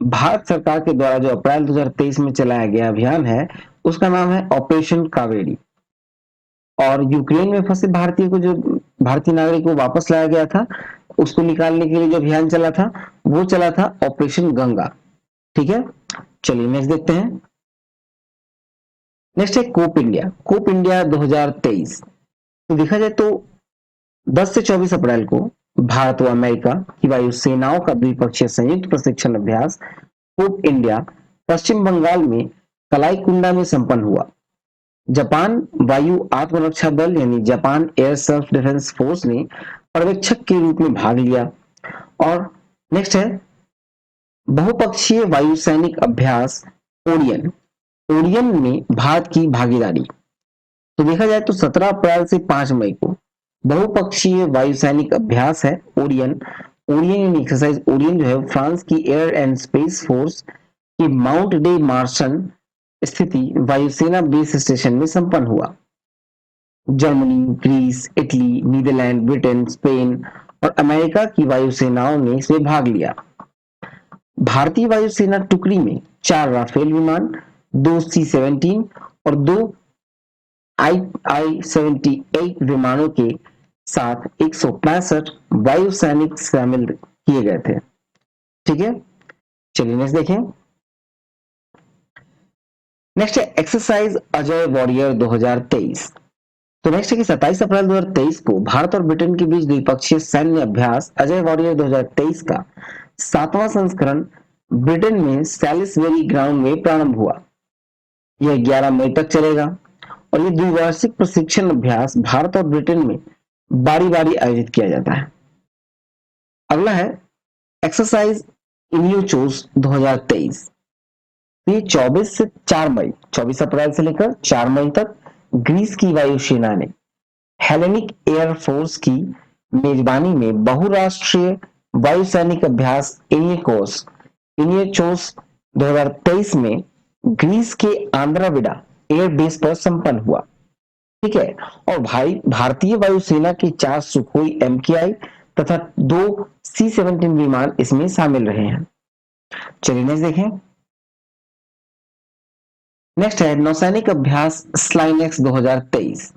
भारत सरकार के द्वारा जो अप्रैल 2023 में चलाया गया अभियान है उसका नाम है ऑपरेशन कावेरी। और यूक्रेन में फंसे भारतीय को जो भारतीय नागरिक को वापस लाया गया था उसको निकालने के लिए जो अभियान चला था वो चला था ऑपरेशन गंगा। ठीक है, चलिए नेक्स्ट देखते हैं। नेक्स्ट है कोप इंडिया। Cope India 2023। तो देखा जाए तो 10 से 24 अप्रैल को भारत व अमेरिका की वायु सेनाओं का द्विपक्षीय संयुक्त प्रशिक्षण अभ्यास कोप इंडिया पश्चिम बंगाल में कलाईकुंडा में संपन्न हुआ। जापान वायु आत्मरक्षा बल यानी Japan air self defence force ने पर्यवेक्षक के रूप में भाग लिया। और नेक्स्ट है बहुपक्षीय वायु सैनिक अभ्यास ओरियन। ओरियन में भारत की भागीदारी। तो देखा जाए तो 17 अप्रैल से 5 मई को बहुपक्षीय वायु सैनिक अभ्यास है ओरियन। ओरियन एक्सरसाइज ओरियन जो है फ्रांस की एयर एंड स्पेस फोर्स की माउंट डे मार्शन स्थिति वायुसेना बेस स्टेशन में संपन्न हुआ। Germany, Greece, Italy, Netherlands, Britain, Spain और अमेरिका की वायुसेनाओं ने इसमें भाग लिया। भारतीय वायुसेना टुकड़ी में 4 राफेल विमान, 2 C-17 और 2 I-78 विमानों के साथ 165 वायु सैनिक शामिल किए गए थे। ठीक है, चलिए नेक्स्ट देखें। नेक्स्ट है एक्सरसाइज अजय वॉरियर 2023। तो नेक्स्ट है कि 27 अप्रैल 2023 को भारत और ब्रिटेन के बीच द्विपक्षीय सैन्य अभ्यास अजय वॉरियर 2023 का 7वां संस्करण ब्रिटेन में सैलिसबरी ग्राउंड में प्रारंभ हुआ। यह 11 मई तक चलेगा और ये द्विवार्षिक प्रशिक्षण अभ्यास भारत और ब्रिटेन में बारी बारी आयोजित किया जाता है। अगला है एक्सरसाइज इनियोचोस 2023। ये 24 से 4 मई 24 अप्रैल से लेकर 4 मई तक ग्रीस की वायुसेना ने हेलेनिक एयर फोर्स की मेजबानी में बहुराष्ट्रीय वायुसैनिक अभ्यास इनियोचोस 2023 में ग्रीस के आंद्राविडा एयर बेस पर संपन्न हुआ। ठीक है, और भारतीय वायुसेना के 4 सुखोई MKI तथा 2 C-17 विमान इसमें शामिल रहे हैं। चलिए नेक्स्ट देखें। नेक्स्ट है नौसैनिक अभ्यास स्लाइनेक्स 2023।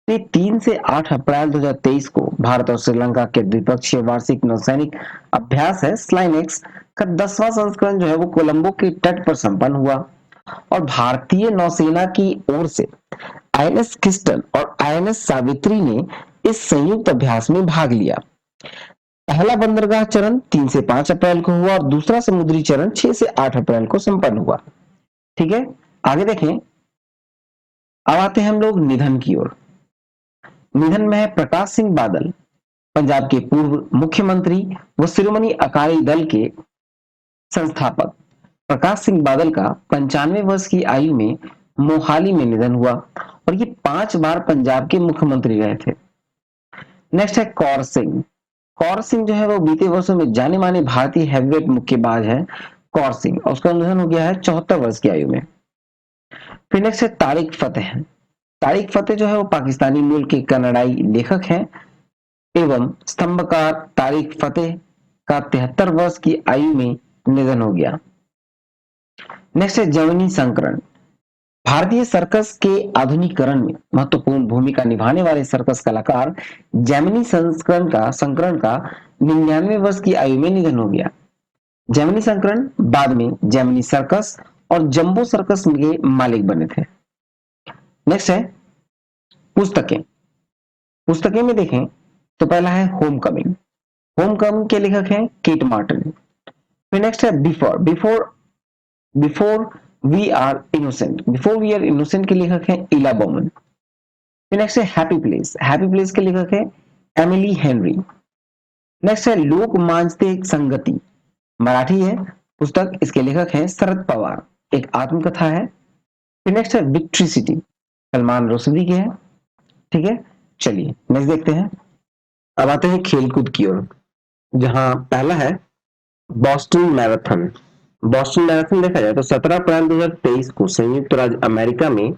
3 से 8 अप्रैल 2023 को भारत और श्रीलंका के द्विपक्षीय वार्षिक नौसैनिक अभ्यास है स्लाइनेक्स का 10वां संस्करण जो है वो कोलंबो के तट पर संपन्न हुआ। और भारतीय नौसेना की ओर से INS किस्टन और INS सावित्री ने इस संयुक्त अभ्यास में भाग लिया। पहला बंदरगाह चरण 3 से 5 अप्रैल को हुआ और दूसरा समुद्री चरण 6 से 8 अप्रैल को संपन्न हुआ। ठीक है, आगे देखें। अब आते हैं हम लोग निधन की ओर। निधन में है प्रकाश सिंह बादल, पंजाब के पूर्व मुख्यमंत्री व शिरोमणि अकाली दल के संस्थापक। प्रकाश सिंह बादल का 95 वर्ष की आयु में मोहाली में निधन हुआ और ये 5 बार पंजाब के मुख्यमंत्री रहे थे। नेक्स्ट है कौर सिंह। कौर सिंह जो है वो बीते वर्षों में जाने माने भारतीय हैवीवेट मुक्केबाज है कौर सिंह, और उसका निधन हो गया है 74 वर्ष की आयु में। फिर नेक्स्ट है तारिक फतेह। तारिक फतेह जो है वो पाकिस्तानी मूल के कन्नड़ाई लेखक हैं एवं स्तंभकार तारिक फतेह का 73 वर्ष की आयु में निधन हो गया। नेक्स्ट है जैमिनी संकरण। भारतीय सर्कस के आधुनिकीकरण में महत्वपूर्ण भूमिका निभाने वाले सर्कस कलाकार जैमिनी संकरण का 99 वर्ष की आयु में निधन हो गया। जैमिनी संकरण बाद में जैमिनी सर्कस और जंबो सर्कस के मालिक बने थे। नेक्स्ट है पुस्तकें। पुस्तकें में देखें तो पहला है होम कमिंग। होम कमिंग के लेखक हैं केट मार्टिन। फिर नेक्स्ट है बिफोर वी आर इनोसेंट के लेखक हैं इला बॉमन। फिर नेक्स्ट है हैप्पी प्लेस। हैप्पी प्लेस के लेखक है एमिली हेनरी। नेक्स्ट है लोक मांझते संगति, मराठी है पुस्तक, इसके लेखक हैं शरद पवार, एक आत्मकथा है। फिर नेक्स्ट है विक्ट्री सिटी, सलमान रुश्दी के है। ठीक है, चलिए नेक्स्ट देखते हैं। अब आते हैं खेलकूद की ओर, जहां पहला है बॉस्टन मैराथन। बॉस्टन मैराथन देखा जाए तो 17 अप्रैल 2023 को संयुक्त राज्य अमेरिका में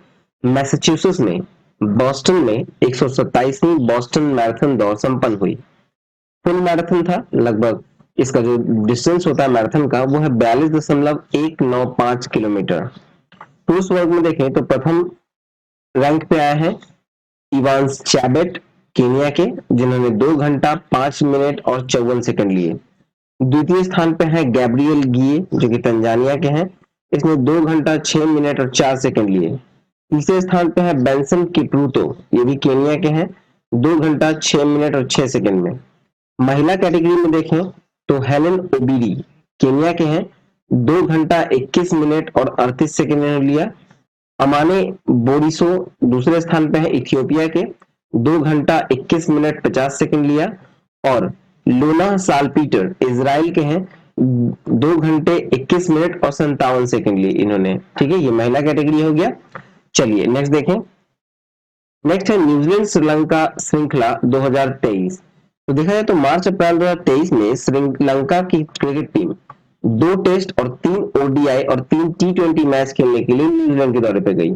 मैसाचुसेट्स में बॉस्टन में 127वीं बॉस्टन मैराथन दौड़ संपन्न हुई। फुल मैराथन था, लगभग इसका जो डिस्टेंस होता है मैराथन का वो है 42.195 किलोमीटर। पुरुष वर्ग में देखें तो प्रथम रैंक पे आया है इवांस चैबेट केनिया के, जिन्होंने 2 घंटा 5 मिनट और 54 सेकंड लिए। द्वितीय स्थान पे है गैब्रियल गिए जो कि तंजानिया के हैं, इसने 2 घंटा 6 मिनट और 4 सेकंड लिए। तीसरे स्थान पे है बेंसन किप्रूतो, ये भी केनिया के हैं, 2 घंटा 6 मिनट और 6 सेकंड में। महिला कैटेगरी में देखें तो हेलेन ओबिरी केनिया के हैं, 2 घंटा 21 मिनट और 38 सेकंड में लिया। अमाने बोरिसो दूसरे स्थान पे है इथियोपिया के, 2 घंटा 21 मिनट 50 सेकंड लिया। और लोना सालपीटर इजराइल के हैं, 2 घंटे 21 मिनट और 57 सेकंड लिए इन्होंने। ठीक है, ये महिला कैटेगरी हो गया। चलिए नेक्स्ट देखें। नेक्स्ट है न्यूजीलैंड श्रीलंका श्रृंखला 2023। तो देखा जाए तो मार्च अप्रैल 2023 में श्रीलंका की क्रिकेट टीम 2 टेस्ट और 3 ओडीआई और 3 टी20 मैच खेलने के लिए न्यूजीलैंड के दौरे पर गई।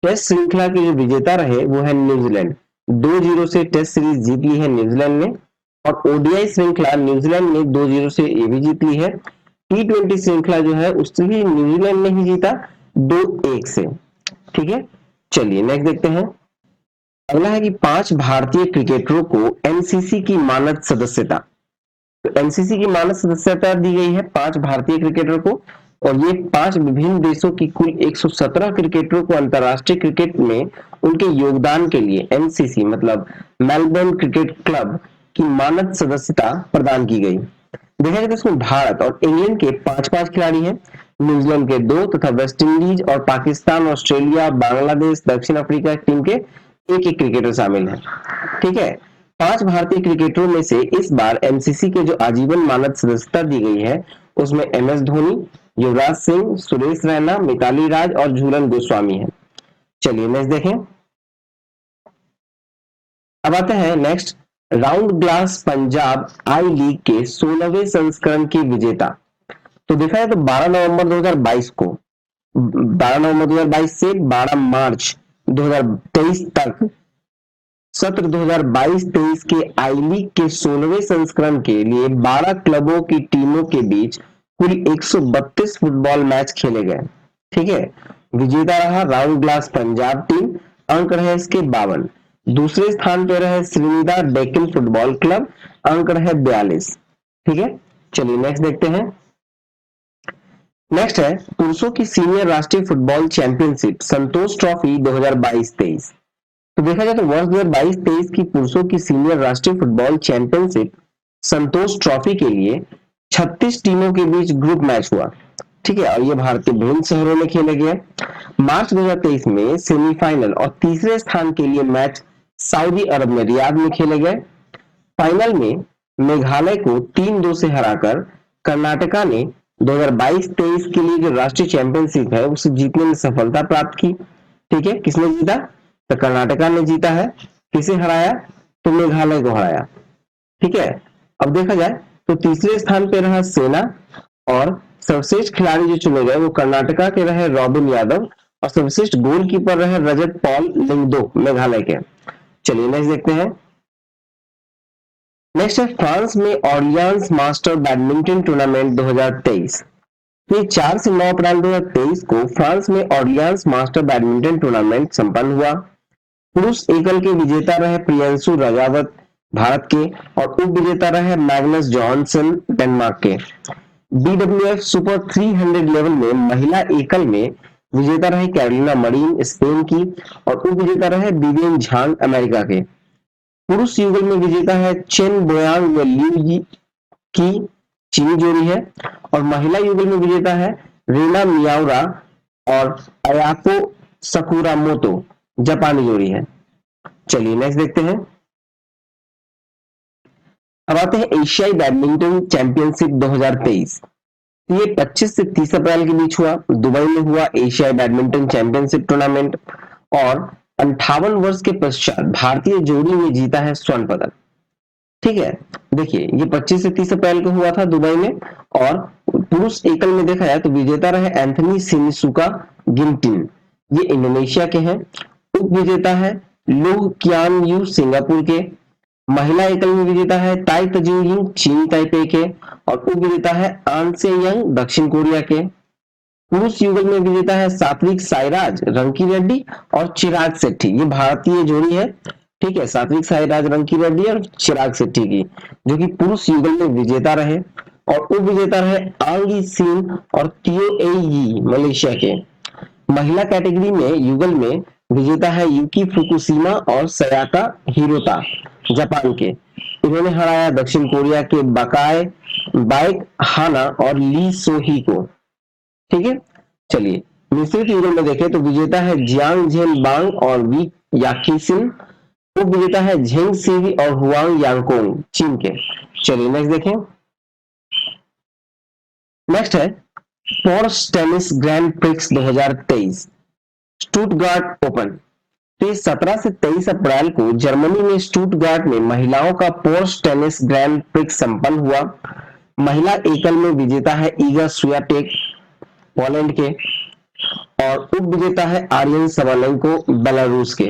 टेस्ट श्रृंखला के जो विजेता रहे वो है न्यूजीलैंड, 2-0 से टेस्ट सीरीज जीत ली है न्यूजीलैंड ने। और ओडीआई श्रृंखला न्यूजीलैंड ने 2-0 से ये भी जीत ली है। टी20 श्रृंखला जो है उससे भी न्यूजीलैंड ने ही जीता 2-1 से। ठीक है, चलिए नेक्स्ट देखते हैं। अगला है कि 5 भारतीय क्रिकेटरों को एनसीसी की मानद सदस्यता। तो एनसीसी की मानद सदस्यता दी गई है 5 भारतीय क्रिकेटरों को, और ये 5 विभिन्न देशों की कुल 117 क्रिकेटरों को अंतरराष्ट्रीय क्रिकेट में उनके योगदान के लिए एनसीसी मतलब मेलबर्न क्रिकेट क्लब की मानद सदस्यता प्रदान की गई। देखा जाए तो इसमें भारत और इंग्लैंड के 5-5 खिलाड़ी हैं, न्यूजीलैंड के 2 तथा वेस्ट इंडीज और पाकिस्तान, ऑस्ट्रेलिया, बांग्लादेश, दक्षिण अफ्रीका टीम के एक क्रिकेटर शामिल है। ठीक है, 5 भारतीय क्रिकेटरों में से इस बार एनसीसी के जो आजीवन मानद सदस्यता दी गई है उसमें एमएस धोनी, युवराज सिंह, सुरेश रैना, मिताली राज और झूलन गोस्वामी है। चलिए नेक्स्ट देखें। अब आते हैं नेक्स्ट राउंड ग्लास पंजाब आई लीग के 16वें संस्करण की विजेता। तो देखा है तो 12 नवंबर 2022 को 12 नवंबर 2022 से 12 मार्च 2023 तक सत्र 2022-23 के आई लीग के 16वें संस्करण के लिए 12 क्लबों की टीमों के बीच कुल 132 फुटबॉल मैच खेले गए। ठीक है, विजेता रहा राउंड ग्लास पंजाब टीम, अंक रहे इसके 52। दूसरे स्थान पर रहे श्रीनिदा डेक्कन फुटबॉल क्लब, अंक रहे 42। ठीक है, चलिए नेक्स्ट देखते हैं। नेक्स्ट है पुरुषों की सीनियर राष्ट्रीय फुटबॉल चैंपियनशिप संतोष ट्रॉफी 2022-23। तो देखा जाए तो वर्ष 2022-23 की पुरुषों की सीनियर राष्ट्रीय फुटबॉल चैंपियनशिप संतोष ट्रॉफी के लिए 36 टीमों के बीच ग्रुप मैच हुआ। ठीक है, और ये भारत के विभिन्न शहरों में खेले गए। मार्च 2023 में सेमीफाइनल और तीसरे स्थान के लिए मैच सऊदी अरब में रियाद में खेले गए। फाइनल में मेघालय को 3-2 से हराकर कर्नाटका ने 2022-23 के लिए जो राष्ट्रीय चैंपियनशिप है उसे जीतने में सफलता प्राप्त की। ठीक है, किसने जीता? तो कर्नाटका ने जीता है। किसे हराया? तो मेघालय को हराया। ठीक है, अब देखा जाए तो तीसरे स्थान पे रहा सेना और सर्वश्रेष्ठ खिलाड़ी जो चुने गए वो कर्नाटका के रहे रॉबिन यादव और सर्वश्रेष्ठ गोलकीपर रहे रजत पॉल लिंगदो मेघालय के। चलिए नेक्स्ट देखते हैं। नेक्स्ट है फ्रांस में ऑर्लियंस मास्टर बैडमिंटन टूर्नामेंट 2023। ये 4 से 9 अप्रैल 2023 को फ्रांस में ऑर्लियंस मास्टर बैडमिंटन टूर्नामेंट संपन्न हुआ। पुरुष एकल के विजेता रहे प्रियंशु राजावत भारत के और उप विजेता रहे मैग्नस जॉनसन डेनमार्क के। बीडब्ल्यूएफ सुपर 300 लेवल में महिला एकल में विजेता रहे कैरोलिना मरीन स्पेन की और उप विजेता रहे विवियन झांग अमेरिका के। पुरुष युगल में विजेता है चेन बोयांग व लिu यी की चीनी जोड़ी है और महिला युगल में विजेता है रीना मियाउरा और अयाको सकुरामोतो जापानी जोड़ी है। चलिए नेक्स्ट देखते हैं। अब आते हैं एशियाई बैडमिंटन चैंपियनशिप 2023। ये 25 से 30 अप्रैल के बीच हुआ। दुबई में हुआ एशियाई बैडमिंटन चैंपियनशिप टूर्नामेंट और 58 वर्ष के पश्चात भारतीय जोड़ी ने जीता है स्वर्ण पदक। ठीक है, देखिए ये 25 से 30 अप्रैल को हुआ था दुबई में और पुरुष एकल में देखा जाए तो विजेता रहे एंथनी सिनिसुका गिंटिन, ये इंडोनेशिया के हैं। उप विजेता है लोह कियान यू सिंगापुर के। महिला एकल में विजेता है ताई तजिंग चीन ताइपे के और उप विजेता है आन से यंग दक्षिण कोरिया के। पुरुष युगल में विजेता है सात्विक साईराज रंकी रेड्डी और चिराग शेट्टी, ये भारतीय जोड़ी है। ठीक है, सात्विक साईराज रंकी रेड्डी और चिराग शेट्टी की, जो कि पुरुष युगल में विजेता रहे और उप विजेता रहे आंगी सिंह और तियो एई मलेशिया के। महिला कैटेगरी में युगल में विजेता है यूकी फुकुशिमा और सयाका हिरोता जापान के। इन्होंने हराया दक्षिण कोरिया के बकाए बाइक हाना और ली सोही को। ठीक है, चलिए मिश्रित युगल में देखें तो विजेता है जियांग झेन बांग और वी याकीसिन। उप विजेता है झेंग सीवी और हुआंग यांगकोंग चीन के। चलिए नेक्स्ट देखें। नेक्स्ट है pores tennis grand prix 2023 Stuttgart open. तो 17 से 23 अप्रैल को जर्मनी में स्टुटगार्ट में महिलाओं का पोर्स टेनिस ग्रैंड प्रिक्स संपन्न हुआ। महिला एकल में विजेता है ईगा स्वियाटेक पोलैंड के और उप विजेता है आर्यन सवालेंको बेलारूस के।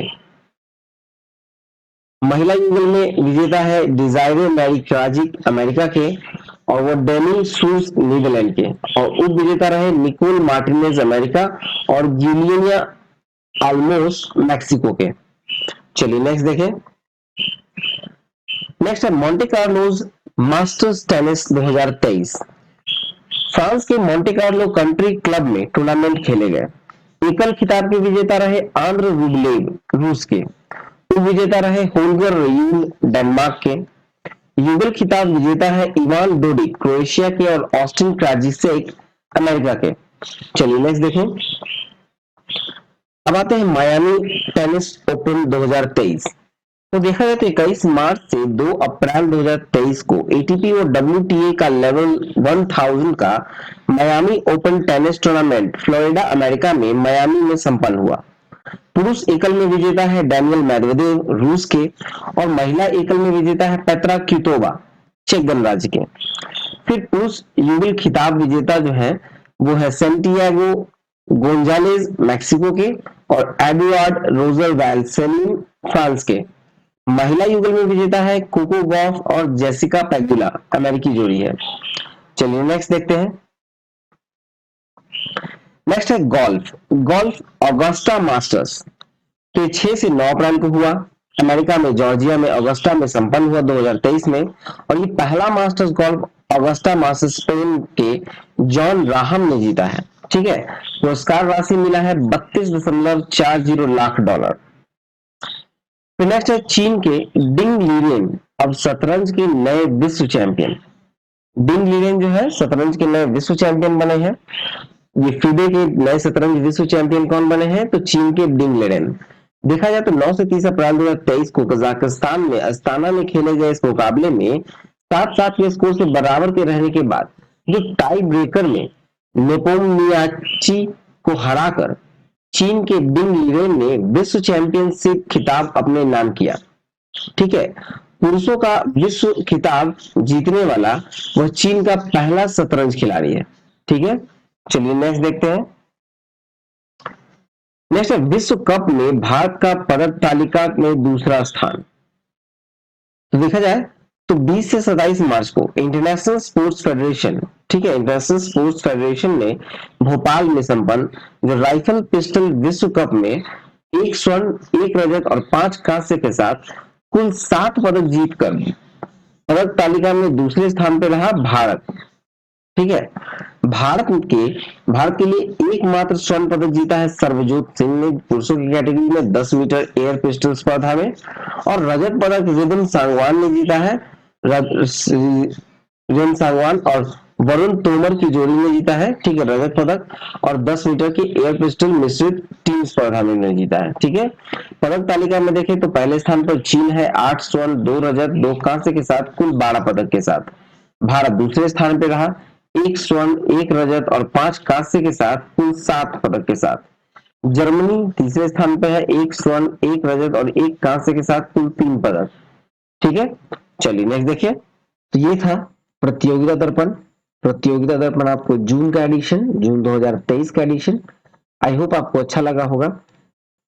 महिला युगल में विजेता है डिजायरे मैरी क्राजिक अमेरिका के और वो डेनिल सूज नीदरलैंड के और उप विजेता रहे निकोल मार्टिनेज अमेरिका और गिलियनिया आल्मोस मैक्सिको के। चलिए नेक्स्ट देखें। नेक्स्ट है Monte Carlos masters tennis 2023। France के मोंटे कार्लो कंट्री क्लब में टूर्नामेंट खेले गए। एकल खिताब के विजेता रहे आंद्र रूबलेव रूस के। उप विजेता रहे होल्गर रयूल डेनमार्क के। युगल खिताब विजेता है इवान डोडिक क्रोएशिया के और ऑस्टिन क्राजिसेक अमेरिका के। चलिए नेक्स्ट देखें। अब आते हैं मायामी टेनिस ओपन 2023। तो देखा जाए तो 21 मार्च से 2 अप्रैल 2023 को एटीपी और डब्ल्यूटीए का लेवल 1000 का Miami open tennis tournament Florida America में मायामी में संपन्न हुआ। पुरुष एकल में विजेता है डैनियल मेदवेदेव रूस के और महिला एकल में विजेता है पेत्रा क्विटोवा चेक गणराज्य के। फिर पुरुष युगल खिताब विजेता जो है वो है सेंटियागो गोंजालेज मैक्सिको के और एडुआर्ड रोजर वैल्सेलिन फ्रांस के। महिला युगल में विजेता है कोको गॉफ और जेसिका पेगुला अमेरिकी जोड़ी है। चलिए नेक्स्ट देखते हैं। नेक्स्ट है गोल्फ ऑगस्टा मास्टर्स। तो 6 से 9 अप्रैल को हुआ। अमेरिका में जॉर्जिया में ऑगस्टा में संपन्न हुआ 2023 में और ये पहला Masters golf Augusta Masters Spain के जॉन राहम ने जीता है। ठीक है, पुरस्कार राशि मिला है $32.40 लाख। फिर नेक्स्ट है चीन के डिंग लीरेन अब शतरंज के नए विश्व चैंपियन। डिंग लीरेन जो है शतरंज के नए विश्व चैंपियन बने हैं। ये फीडे के नए शतरंज विश्व चैंपियन कौन बने हैं, तो चीन के डिंग लीरेन। देखा जाए तो 9 से 30 अप्रैल 2023 को कजाकिस्तान में अस्ताना में खेले गए इस मुकाबले में 7-7 के स्कोर से बराबर के रहने के बाद जो टाई ब्रेकर में नेपोमियाची को हराकर चीन के डिंग लीरेन ने विश्व चैंपियनशिप खिताब अपने नाम किया। ठीक है, पुरुषों का विश्व खिताब जीतने वाला वह चीन का पहला शतरंज खिलाड़ी है। ठीक है, चलिए नेक्स्ट देखते हैं। नेक्स्ट है विश्व कप में भारत का पदक तालिका में दूसरा स्थान। तो देखा जाए तो 20 से 27 मार्च को इंटरनेशनल स्पोर्ट्स फेडरेशन, ठीक है, इंटरनेशनल स्पोर्ट्स फेडरेशन ने भोपाल में संपन्न जो राइफल पिस्टल विश्व कप में 1 स्वर्ण 1 रजत और 5 कांस्य के साथ कुल 7 पदक जीतकर पदक तालिका में दूसरे स्थान पर रहा भारत। ठीक है, भारत के लिए एकमात्र स्वर्ण पदक जीता है सर्वजोत सिंह ने पुरुषों की कैटेगरी में 10 मीटर एयर पिस्टल स्पर्धा में, और रजत पदक रिदम सांगवान ने जीता है। रिदम सांगवान और वरुण तोमर की जोड़ी ने जीता है, ठीक है, रजत पदक, और 10 मीटर की एयर पिस्टल मिश्रित टीम स्पर्धा में उन्होंने जीता है। ठीक है, पदक तालिका में देखें तो पहले स्थान पर चीन है 8 स्वर्ण 2 रजत 2 कांस्य के साथ कुल 12 पदक के साथ। भारत दूसरे स्थान पर रहा 1 स्वर्ण 1 रजत और 5 कांस्य के साथ कुल 7 पदक के साथ। जर्मनी तीसरे स्थान पर है 1 स्वर्ण 1 रजत और 1 कांस्य के साथ कुल 3 पदक। ठीक है, चलिए नेक्स्ट देखिए। तो ये था प्रतियोगिता दर्पण। प्रतियोगिता दर्पण आपको जून का एडिशन, जून 2023 का एडिशन, आई होप आपको अच्छा लगा होगा।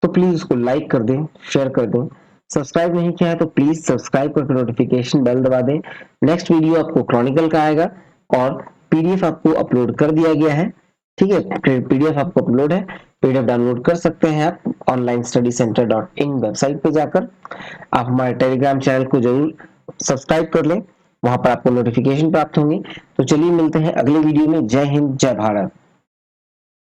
तो प्लीज उसको लाइक कर दें, शेयर कर दें। सब्सक्राइब नहीं किया है तो प्लीज सब्सक्राइब करके नोटिफिकेशन बेल दबा दें। नेक्स्ट वीडियो आपको क्रॉनिकल का आएगा और पीडीएफ आपको अपलोड कर दिया गया है। ठीक है, पीडीएफ आपको अपलोड है, पीडीएफ डाउनलोड कर सकते हैं आप onlinestudycenter.in वेबसाइट पे जाकर। आप हमारे टेलीग्राम चैनल को जरूर सब्सक्राइब कर लें, वहां पर आपको नोटिफिकेशन प्राप्त होंगे। तो चलिए मिलते हैं अगले वीडियो में। जय हिंद, जय भारत।